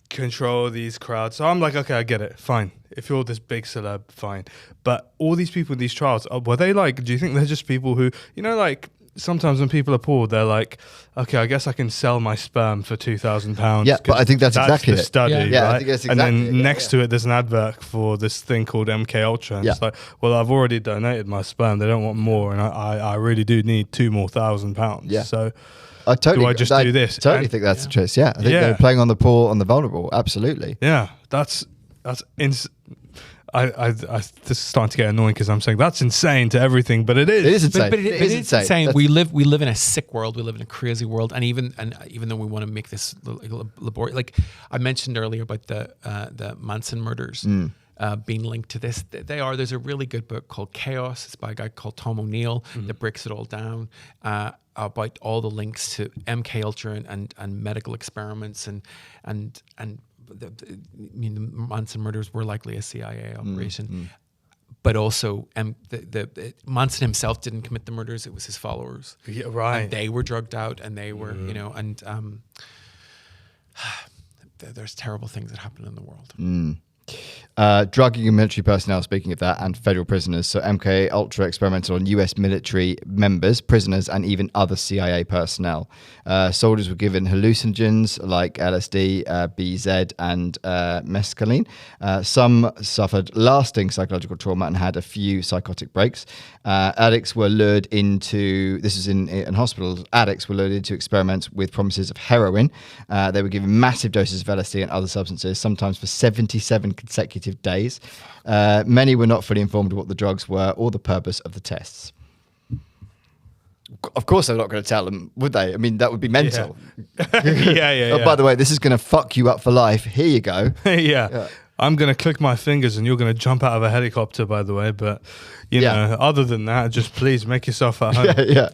control these crowds. So I'm like, okay, I get it, fine. If you're this big celeb, fine. But all these people in these trials, were they like, do you think they're just people who, like sometimes when people are poor, they're like, okay, I guess I can sell my sperm for £2,000. Yeah, but I think that's exactly the it. study, Yeah, right? I think that's and exactly then it. next to it, there's an advert for this thing called MK Ultra. And it's like, well, I've already donated my sperm. They don't want more, and I really do need £2,000 more. Yeah. So I totally, do I just do this? Totally think that's the choice. Yeah, I think they're playing on the poor, on the vulnerable. Absolutely. Yeah, that's this is starting to get annoying because I'm saying that's insane to everything, but it is. It is insane. But it is insane. That's- We live in a sick world. We live in a crazy world, and even though we want to make this laborious, like I mentioned earlier about the Manson murders being linked to this, there's a really good book called Chaos. It's by a guy called Tom O'Neill that breaks it all down about all the links to MK Ultra and medical experiments and the Manson murders were likely a CIA operation, but also Manson himself didn't commit the murders; it was his followers. Yeah, right. And they were drugged out, and they were, there's terrible things that happen in the world. Drugging of military personnel, speaking of that, and federal prisoners. So MK Ultra experimented on US military members, prisoners, and even other CIA personnel. Soldiers were given hallucinogens like LSD, BZ, and mescaline. Some suffered lasting psychological trauma and had a few psychotic breaks. Addicts were lured into, this is in hospitals, addicts were lured into experiments with promises of heroin. They were given massive doses of LSD and other substances, sometimes for 77 consecutive days. Many were not fully informed of what the drugs were or the purpose of the tests. Of course, they're not going to tell them, would they? I mean, that would be mental. Yeah. Oh, by the way, this is going to fuck you up for life. Here you go. Yeah. I'm going to click my fingers and you're going to jump out of a helicopter, by the way. But, you know, other than that, just please make yourself at home. Yeah.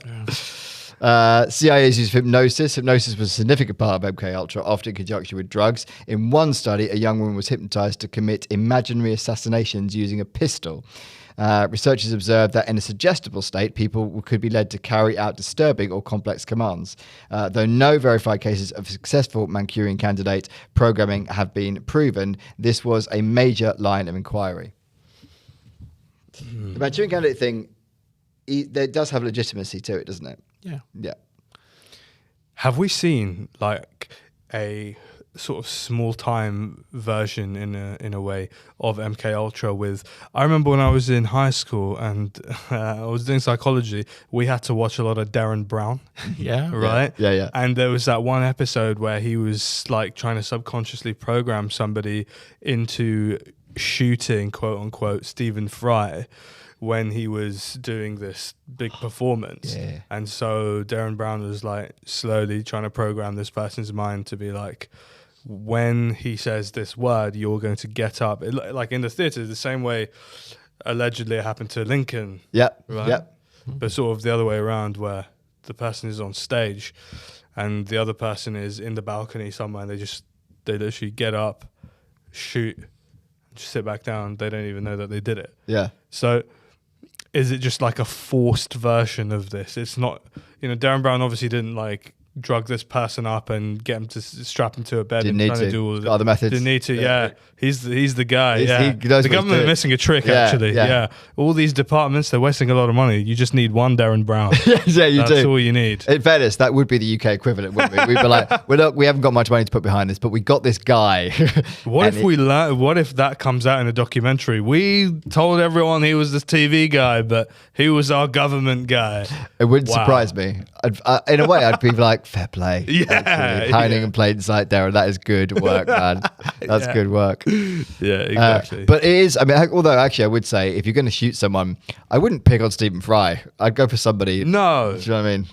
CIA's use of hypnosis. Hypnosis was a significant part of MKUltra, often in conjunction with drugs. In one study, a young woman was hypnotized to commit imaginary assassinations using a pistol. Researchers observed that in a suggestible state, people could be led to carry out disturbing or complex commands. Though no verified cases of successful Manchurian candidate programming have been proven, this was a major line of inquiry. The Manchurian candidate thing, there does have legitimacy to it, doesn't it? Yeah. Yeah. Have we seen like a sort of small time version in a way of MKUltra with, I remember when I was in high school and I was doing psychology, we had to watch a lot of Darren Brown. Yeah. Right? Yeah. And there was that one episode where he was like trying to subconsciously program somebody into shooting, quote unquote, Stephen Fry when he was doing this big performance. Yeah. And so Darren Brown was like slowly trying to program this person's mind to be like, when he says this word, you're going to get up. Like in the theatre, the same way allegedly it happened to Lincoln. Yep. Right? Yep. But sort of the other way around, where the person is on stage and the other person is in the balcony somewhere and they literally get up, shoot, just sit back down. They don't even know that they did it. Yeah. So is it just like a forced version of this? It's not, Darren Brown obviously didn't like drug this person up and get him to strap him to a bed. Didn't and need trying to. do all Got other methods. Didn't need to. Yeah. Yeah. He's the guy. He Yeah. knows The what he's government are doing. missing a trick. Yeah, Actually. yeah. Yeah. All these departments, they're wasting a lot of money. You just need one Darren Brown. Yeah, you That's do. all you need. In fairness, that would be the UK equivalent, wouldn't we? We'd be like, well, look, we haven't got much money to put behind this, but we got this guy. What And what if that comes out in a documentary? We told everyone he was this TV guy, but he was our government guy. It wouldn't Wow. surprise me. In a way, I'd be like, fair play. Yeah, Actually, hiding in plain sight, Darren. That is good work, man. That's Yeah. good work. Yeah, exactly. But it is, although actually I would say, if you're going to shoot someone, I wouldn't pick on Stephen Fry. I'd go for somebody. no. Do you know what I mean?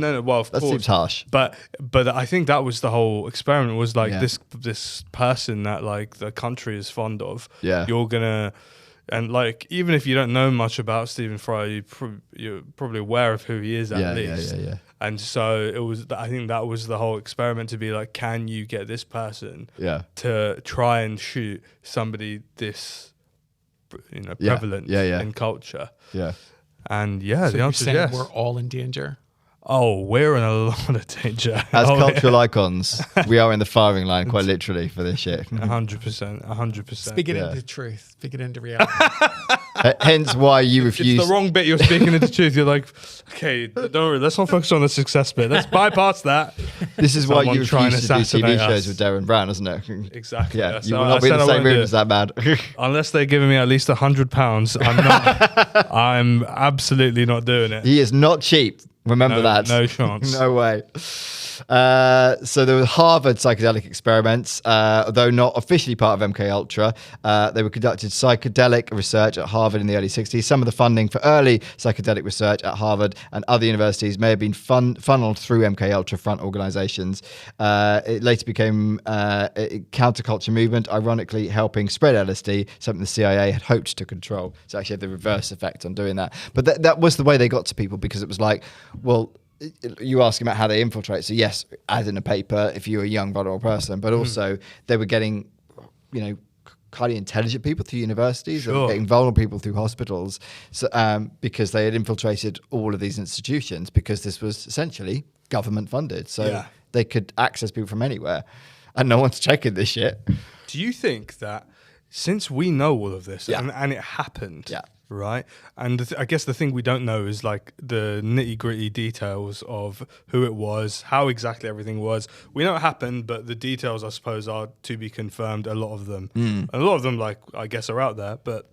No. Well, of That course. seems harsh. But I think that was the whole experiment. Was like Yeah. this person that like the country is fond of. Yeah. You're gonna, and like even if you don't know much about Stephen Fry, you're probably aware of who he is at Yeah. least. And so it was. I think that was the whole experiment, to be like, can you get this person Yeah. to try and shoot somebody this, Yeah. prevalent Yeah. in culture? Yeah. And yeah, So the you're answer is saying yes. we're all in danger. Oh, we're in a lot of danger. As Oh, cultural icons, we are in the firing line, quite literally, for this shit. 100%. Speak it Yeah. into truth. Speak it into reality. Hence why you refuse. It's the wrong bit. You're speaking into truth. You're like, okay, don't worry. Let's not focus on the success bit. Let's bypass that. This is why Someone you trying refuse to to do TV assassinate shows us. with Darren Brown, isn't it? Exactly. Yeah, That's you how will I not be in said the I same won't room do as it. that man. Unless they're giving me at least £100, I'm not. I'm absolutely not doing it. He is not cheap. Remember No- that. no chance. No way. So there were Harvard psychedelic experiments, though not officially part of MKUltra. They were conducted psychedelic research at Harvard in the early 60s. Some of the funding for early psychedelic research at Harvard and other universities may have been funneled through MKUltra front organizations. It later became a counterculture movement, ironically helping spread LSD, something the CIA had hoped to control. So actually had the reverse effect on doing that. But that was the way they got to people, because it was like, well, you ask about how they infiltrate. So yes, as in a paper, if you're a young, vulnerable person, but also they were getting, highly intelligent people through universities, and Sure. getting vulnerable people through hospitals, so, because they had infiltrated all of these institutions, because this was essentially government funded. So Yeah. they could access people from anywhere, and no one's checking this shit. Do you think that since we know all of this, Yeah. and it happened, Yeah. right? And I guess the thing we don't know is like the nitty gritty details of who it was, how exactly everything was. We know it happened, but the details, I suppose, are to be confirmed. A lot of them, and a lot of them, like I guess, are out there, but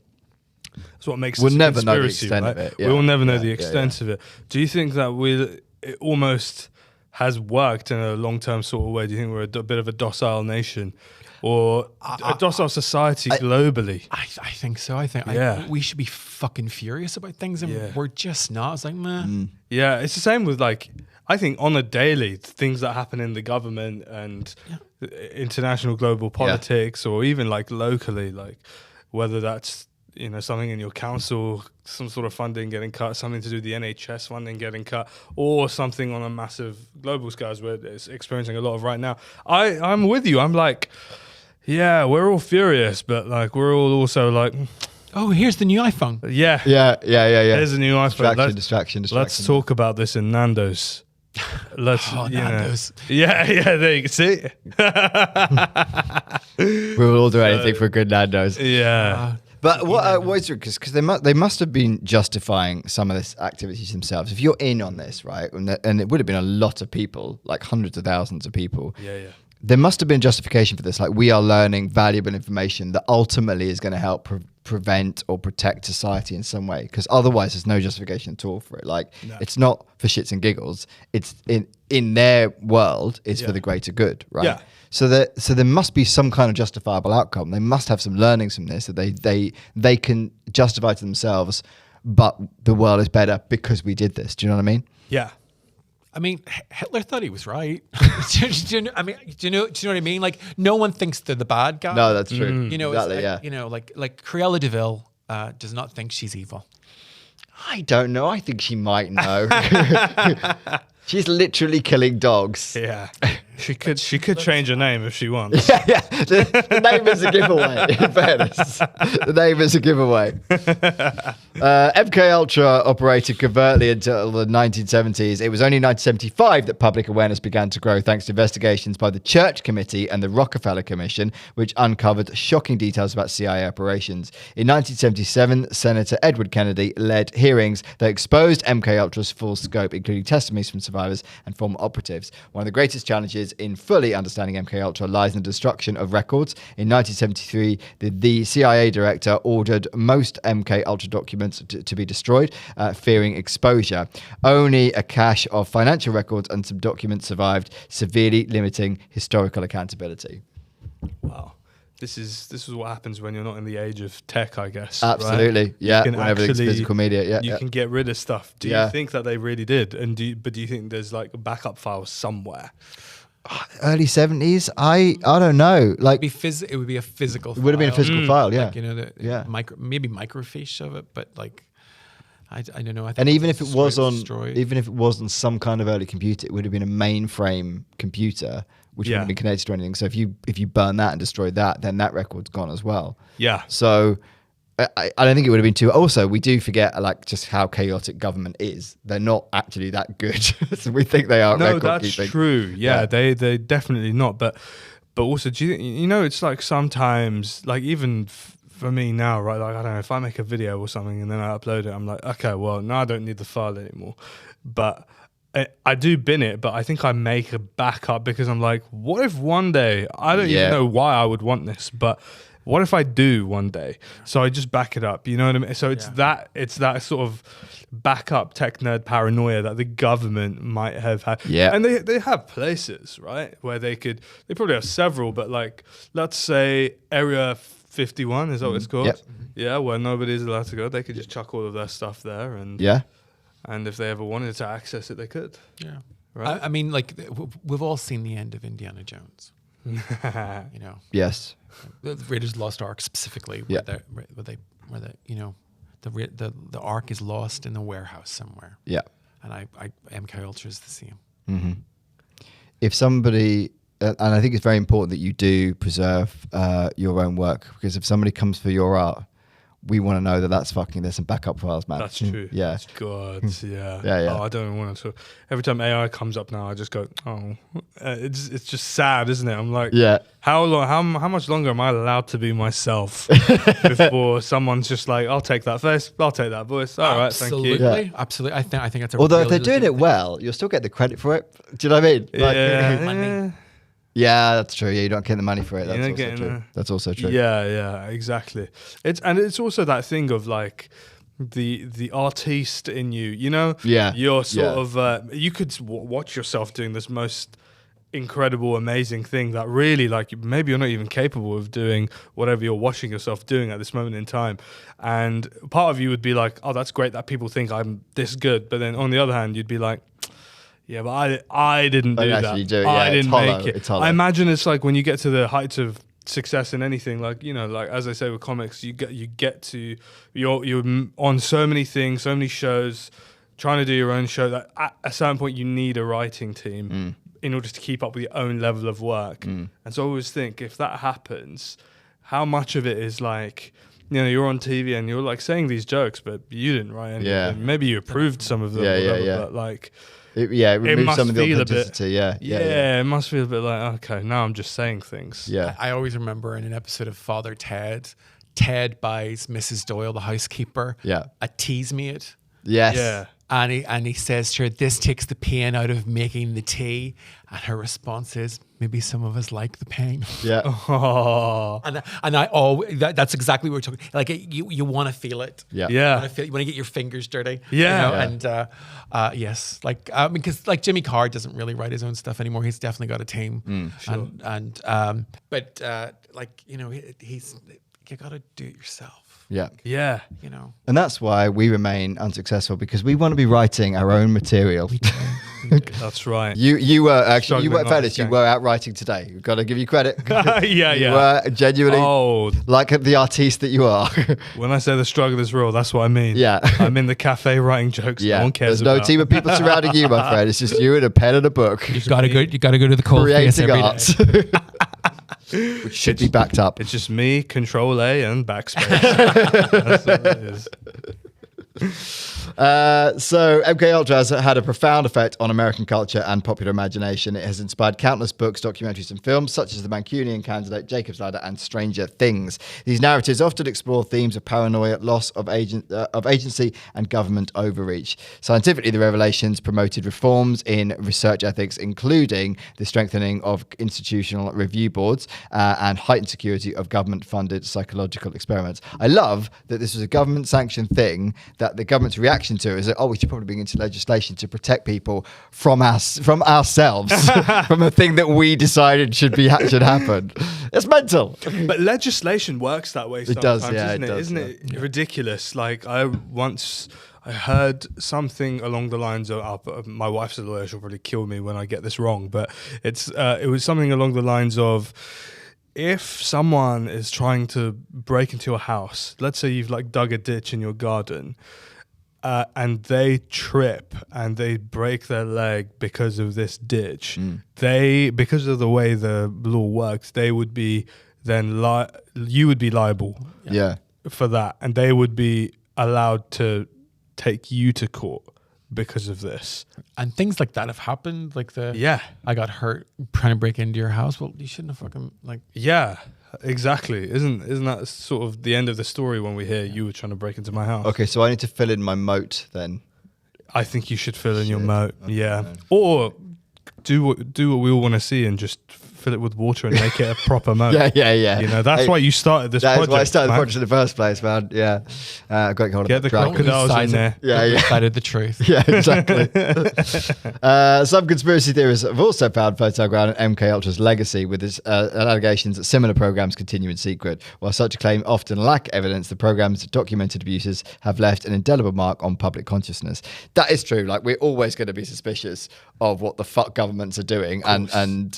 that's what makes We'll this a never know the conspiracy, extent right? of it. We Yeah. will never know Yeah, the yeah, extent of it. Do you think that it almost has worked in a long-term sort of way? Do you think we're a bit of a docile nation, or a docile society globally? I think so. I think Yeah. we should be fucking furious about things, and Yeah. we're just not. It's like, meh. Yeah, it's the same with like, I think on a daily, things that happen in the government and international global politics, or even like locally, like whether that's something in your council, some sort of funding getting cut, something to do with the NHS funding getting cut, or something on a massive global scale as we're experiencing a lot of right now. I'm with you. I'm like, yeah, we're all furious, but like we're all also like, Oh, here's the new iPhone. yeah. There's a new iPhone. Distraction. Let's talk about this in Nandos. Nandos. Yeah, there you can see. We will all do anything for good Nandos. Yeah. But what is because they must have been justifying some of this activities themselves. If you're in on this, right, and it would have been a lot of people, like hundreds of thousands of people. Yeah. There must have been justification for this. Like, we are learning valuable information that ultimately is going to help prevent or protect society in some way. Because otherwise, there's no justification at all for it. Like, it's not for shits and giggles. It's in their world. It's for the greater good, right? Yeah. So there must be some kind of justifiable outcome. They must have some learnings from this that they can justify to themselves. But the world is better because we did this. Do you know what I mean? Yeah. I mean, Hitler thought he was right. do you know what I mean? Like, no one thinks they're the bad guy. No, that's true. You know, exactly, it's like, like Cruella de Vil does not think she's evil. I don't know. I think she might know. She's literally killing dogs. Yeah. She could change her name if she wants. Yeah. The name is a giveaway, in fairness. The name is a giveaway. MK Ultra operated covertly until the 1970s. It was only in 1975 that public awareness began to grow thanks to investigations by the Church Committee and the Rockefeller Commission, which uncovered shocking details about CIA operations. In 1977, Senator Edward Kennedy led hearings that exposed MK Ultra's full scope, including testimonies from survivors and former operatives. One of the greatest challenges in fully understanding MK Ultra lies in the destruction of records. In 1973, the CIA director ordered most MK Ultra documents to be destroyed, fearing exposure. Only a cache of financial records and some documents survived, severely limiting historical accountability. Wow. This is what happens when you're not in the age of tech, I guess. Absolutely, right? yeah. When everything's physical media, you can get rid of stuff. Do you think that they really did? And do you think there's like a backup file somewhere? Early 70s? I don't know. Like, It would be a physical file. it would have been a physical file, yeah. Like, maybe microfiche of it, but like, I don't know. I think and even if it was destroyed. even if it was on some kind of early computer, it would have been a mainframe computer, which wouldn't have been connected to anything. So if you burn that and destroy that, then that record's gone as well. Yeah. So I don't think it would have been too. Also, we do forget like just how chaotic government is. They're not actually that good. So we think they are. No, that's true. Yeah, they definitely not. But also, do you know it's like sometimes like even for me now, right? Like I don't know if I make a video or something and then I upload it, I'm like, okay, well now I don't need the file anymore. But I do bin it, but I think I make a backup because I'm like, what if one day I don't even know why I would want this, but what if I do one day? So I just back it up. You know what I mean? So it's that sort of backup tech nerd paranoia that the government might have had. Yeah. And they have places, right, where they probably have several, but like let's say Area 51 is that what it's called? Yep. Yeah, where nobody's allowed to go. They could just chuck all of their stuff there, and if they ever wanted to access it, they could. Yeah. Right. I mean, like we've all seen the end of Indiana Jones. You know. Yes. The Raiders of the Lost Ark specifically, where the Ark is lost in a warehouse somewhere. Yeah. And MK Ultra is the same. Mm-hmm. If somebody, and I think it's very important that you do preserve your own work, because if somebody comes for your art, we want to know that there's some backup files, man. That's true. Yeah. God, yeah. Yeah. Oh, I don't want to. Every time AI comes up now, I just go, oh, it's just sad, isn't it? I'm like, how much longer am I allowed to be myself before someone's just like, I'll take that face, I'll take that voice. All right, thank you. Absolutely, absolutely. I think that's a. Although really if they're doing it well, you'll still get the credit for it. Do you know what I mean? Like, money. Yeah, that's true. Yeah, you don't get the money for it. You're That's not also getting true. That's also true. Yeah, exactly. It's also that thing of like the artiste in you, you know? Yeah. You're sort of you could watch yourself doing this most incredible, amazing thing that really like maybe you're not even capable of doing whatever you're watching yourself doing at this moment in time. And part of you would be like, oh, that's great that people think I'm this good. But then on the other hand, you'd be like, yeah, but I didn't do that. Do it. I Yeah, didn't make it. It's hollow. I imagine it's like when you get to the heights of success in anything, like, you know, like as I say with comics, you get to you're on so many things, so many shows, trying to do your own show, that at a certain point you need a writing team in order to keep up with your own level of work. And so I always think, if that happens, how much of it is like, you know, you're on TV and you're like saying these jokes, but you didn't write anything. Yeah. Maybe you approved some of them, but like, it removes must some of the feel a bit- authenticity. Yeah. it must feel a bit like, okay, now I'm just saying things. Yeah. I always remember in an episode of Father Ted buys Mrs. Doyle, the housekeeper, a teas mate. Yes. Yeah. And he says to her, "This takes the pain out of making the tea." And her response is, "Maybe some of us like the pain." Yeah. Oh, And I always, that's exactly what we're talking. Like you want to feel it. Yeah. yeah. You want to get your fingers dirty. Yeah. You know? And yes, like because like Jimmy Carr doesn't really write his own stuff anymore. He's definitely got a team. Sure. But like, you know, he's you got to do it yourself. Yeah. Yeah. You know. And that's why we remain unsuccessful, because we want to be writing our own material. That's right. You were actually, Struggling Fergus, you artist were out writing today. We've got to give you credit. Yeah, You yeah. were genuinely Oh, like the artiste that you are. when I say the struggle is real, that's what I mean. Yeah. I'm in the cafe writing jokes. Yeah. No one cares There's no about. team of people surrounding you, my friend. It's just you and a pen and a book. You got to go to the cold face Creating every day. arts. Which should be backed up. It's just me, Control A, and backspace. That's what it is. So MK Ultra has had a profound effect on American culture and popular imagination. It has inspired countless books, documentaries, and films, such as The Mancunian Candidate, Jacob's Ladder, and Stranger Things. These narratives often explore themes of paranoia, loss of agency, and government overreach. Scientifically, the revelations promoted reforms in research ethics, including the strengthening of institutional review boards and heightened security of government-funded psychological experiments. I love that this was a government-sanctioned thing, that the government's reaction to it is that, oh, we should probably bring into legislation to protect people from ourselves, from a thing that we decided should happen. It's mental. But legislation works that way sometimes, does, yeah, isn't it it? does, Isn't yeah. it ridiculous? Like, I heard something along the lines of, my wife's a lawyer, she'll probably kill me when I get this wrong, but it was something along the lines of, if someone is trying to break into a house, let's say you've like dug a ditch in your garden, and they trip and they break their leg because of this ditch, because of the way the law works, they would be then you would be liable Yeah. for that, and they would be allowed to take you to court because of this. And things like that have happened. Like I got hurt trying to break into your house. Well, you shouldn't have fucking Yeah, exactly. Isn't that sort of the end of the story when we hear you were trying to break into my house? Okay, so I need to fill in my moat then. I think you should fill in your Shit. moat. Okay, Yeah, man. or do what we all want to see and just fill it with water and make it a proper moat. Yeah. You know, that's Hey, why you started this That project. is why I started the man. project in the first place, man. Yeah. Got hold of Get that the drug. crocodiles in there. Yeah. Decided the truth. Yeah, exactly. Some conspiracy theorists have also found fertile ground in MK Ultra's legacy, with its allegations that similar programs continue in secret. While such a claim often lack evidence, the program's documented abuses have left an indelible mark on public consciousness. That is true. Like, we're always going to be suspicious of what the fuck governments are doing, and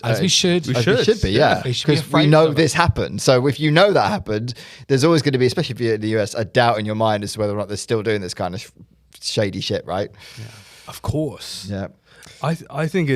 As we should. as we should be, yeah, They should be because we afraid know of it. this happened. So if you know that happened, there's always going to be, especially if you're in the US, a doubt in your mind as to whether or not they're still doing this kind of shady shit, right? Of course. Yeah. I think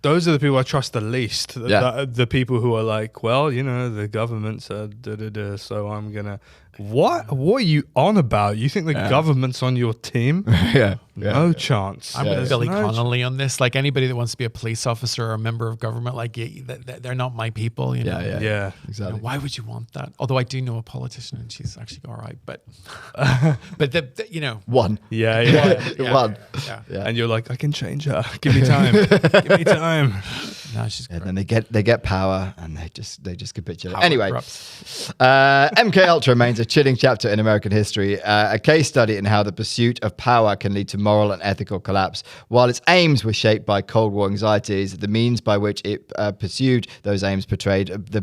those are the people I trust the least. Yeah. The people who are like, well, you know, the government said da-da-da, so I'm gonna. What are you on about? You think the government's on your team? Yeah. No chance. I'm Yeah. with Billy No Connolly on this. Like, anybody that wants to be a police officer or a member of government, like, they're not my people. You know? Yeah. Yeah. You know, Exactly. why would you want that? Although I do know a politician and she's actually all right, but you know, One. Yeah. One. yeah. Yeah. And you're like, I can change her. Give me time. Give me time. No, she's And great. then they get power and they just capitulate. Power Anyway, corrupts. MK Ultra remains a chilling chapter in American history, a case study in how the pursuit of power can lead to moral and ethical collapse. While its aims were shaped by Cold War anxieties, the means by which it pursued those aims betrayed the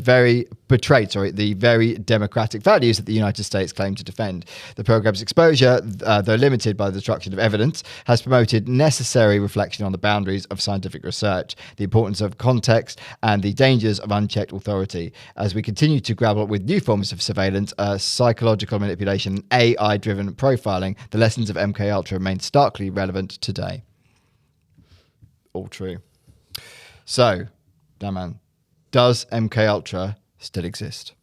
very democratic values that the United States claimed to defend. The program's exposure, though limited by the destruction of evidence, has promoted necessary reflection on the boundaries of scientific research, the importance of context and the dangers of unchecked authority. As we continue to grapple with new forms of surveillance, psychological manipulation, AI-driven profiling, the lessons of MKUltra remain starkly relevant today. All true. So, Daman, does MKUltra still exist?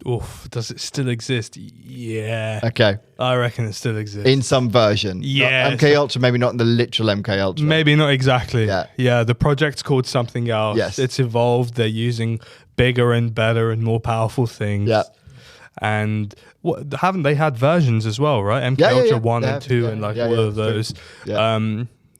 Oof, does it still exist? Yeah. Okay. I reckon it still exists. In some version. Yeah. MKUltra, maybe not in the literal MKUltra. Maybe not exactly. Yeah. Yeah, the project's called something else. Yes. It's evolved. They're using bigger and better and more powerful things. Yeah. And haven't they had versions as well, right? MK Yeah, Ultra yeah. 1 They and have, 2 yeah, and like yeah, all yeah. of those.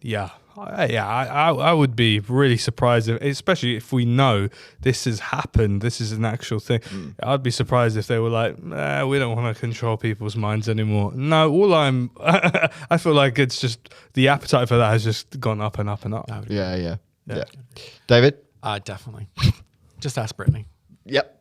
Yeah. I would be really surprised, especially if we know this has happened, this is an actual thing. I'd be surprised if they were like, we don't want to control people's minds anymore. No, I feel like it's just the appetite for that has just gone up and up and up. Yeah. David? Definitely. Just ask Brittany. Yep.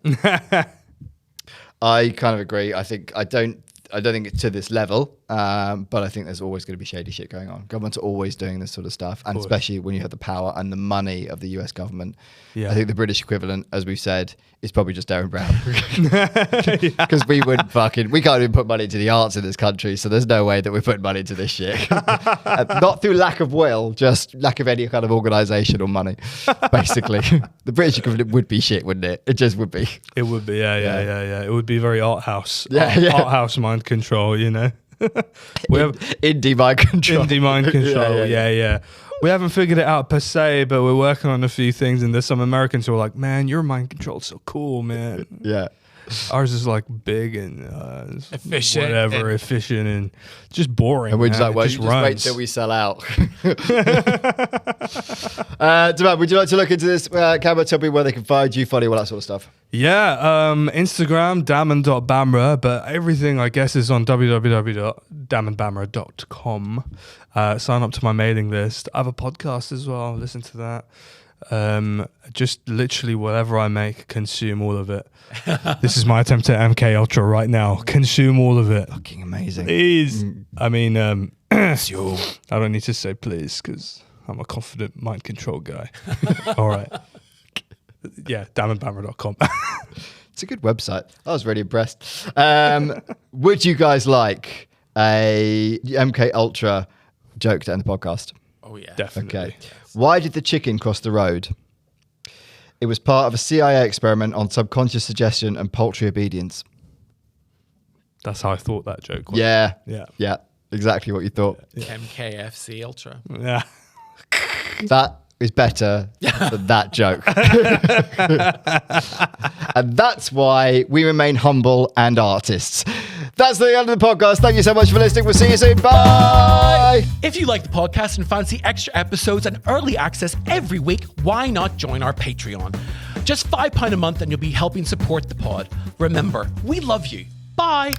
I kind of agree. I don't think it's to this level, but I think there's always going to be shady shit going on. Governments are always doing this sort of stuff, and especially when you have the power and the money of the US government. Yeah. I think the British equivalent, as we've said, is probably just Darren Brown. Because we can't even put money into the arts in this country, so there's no way that we're putting money into this shit. Not through lack of will, just lack of any kind of organisation or money, basically. The British equivalent would be shit, wouldn't it? It just would be. It would be, yeah. It would be very art house. Yeah, Art house mind control, you know? We have Indie mind control. indie mind control, yeah. We haven't figured it out per se, but we're working on a few things, and there's some Americans who are like, man, your mind control's so cool, man. Yeah. Ours is like big and Efficient whatever, and- efficient and just boring. And we're just man. like, well, It you just wait runs. till we sell out. Daman, would you like to look into this? Camera, tell me where they can find you, follow you, all that sort of stuff. Yeah, Instagram, daman.bamrah, but everything, I guess, is on www.damanbamrah.com. Sign up to my mailing list. I have a podcast as well. Listen to that. Just literally whatever I make, consume all of it. This is my attempt at MK Ultra right now. Consume all of it. Fucking amazing. Please. I mean, I don't need to say please because I'm a confident mind control guy. All right. Yeah, damanbamrah.com. It's a good website. I was really impressed. Would you guys like a MK Ultra joke to end the podcast? Oh, yeah. Definitely. Okay. Why did the chicken cross the road? It was part of a CIA experiment on subconscious suggestion and poultry obedience. That's how I thought that joke was. Yeah. Yeah. Yeah. Exactly what you thought. MKFC Ultra. Yeah. That is better than that joke. And that's why we remain humble and artists. That's the end of the podcast. Thank you so much for listening. We'll see you soon. Bye. If you like the podcast and fancy extra episodes and early access every week, why not join our Patreon? Just £5 a month and you'll be helping support the pod. Remember, we love you. Bye.